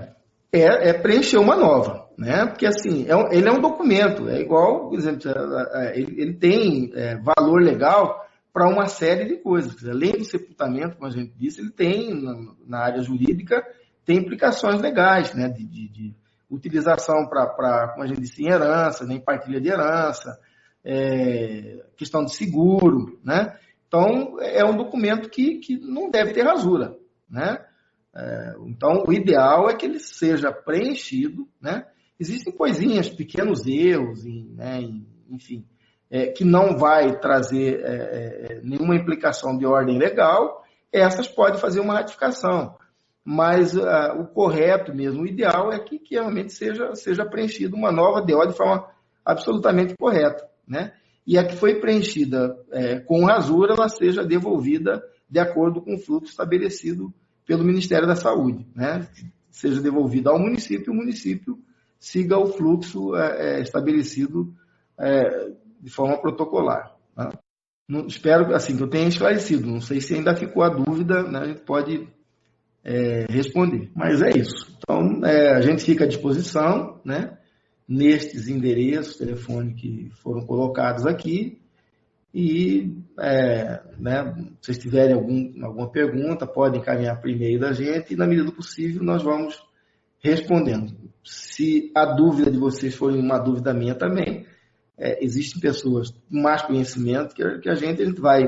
é preencher uma nova, né? Porque assim, ele é um documento, é igual, por exemplo, ele tem valor legal para uma série de coisas. Além do sepultamento, como a gente disse, ele tem, na área jurídica, tem implicações legais, né? De utilização para, como a gente disse, em herança, em partilha de herança, questão de seguro, né? Então, é um documento que não deve ter rasura, né? Então, o ideal é que ele seja preenchido, né? Existem coisinhas, pequenos erros, enfim, que não vai trazer nenhuma implicação de ordem legal, essas podem fazer uma ratificação. Mas o correto mesmo, o ideal é que realmente seja preenchida uma nova DO de forma absolutamente correta, né? E a que foi preenchida com rasura, ela seja devolvida de acordo com o fluxo estabelecido pelo Ministério da Saúde, né? Seja devolvida ao município, o município siga o fluxo estabelecido de forma protocolar. Tá? Espero assim, que eu tenha esclarecido. Não sei se ainda ficou a dúvida, né? A gente pode responder. Mas é isso. Então, a gente fica à disposição, né? Nestes endereços, telefone que foram colocados aqui. E, né, se vocês tiverem alguma pergunta, podem encaminhar por e-mail da gente e, na medida do possível, nós vamos respondendo. Se a dúvida de vocês for uma dúvida minha também, existem pessoas com mais conhecimento que a gente vai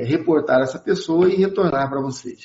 reportar essa pessoa e retornar para vocês.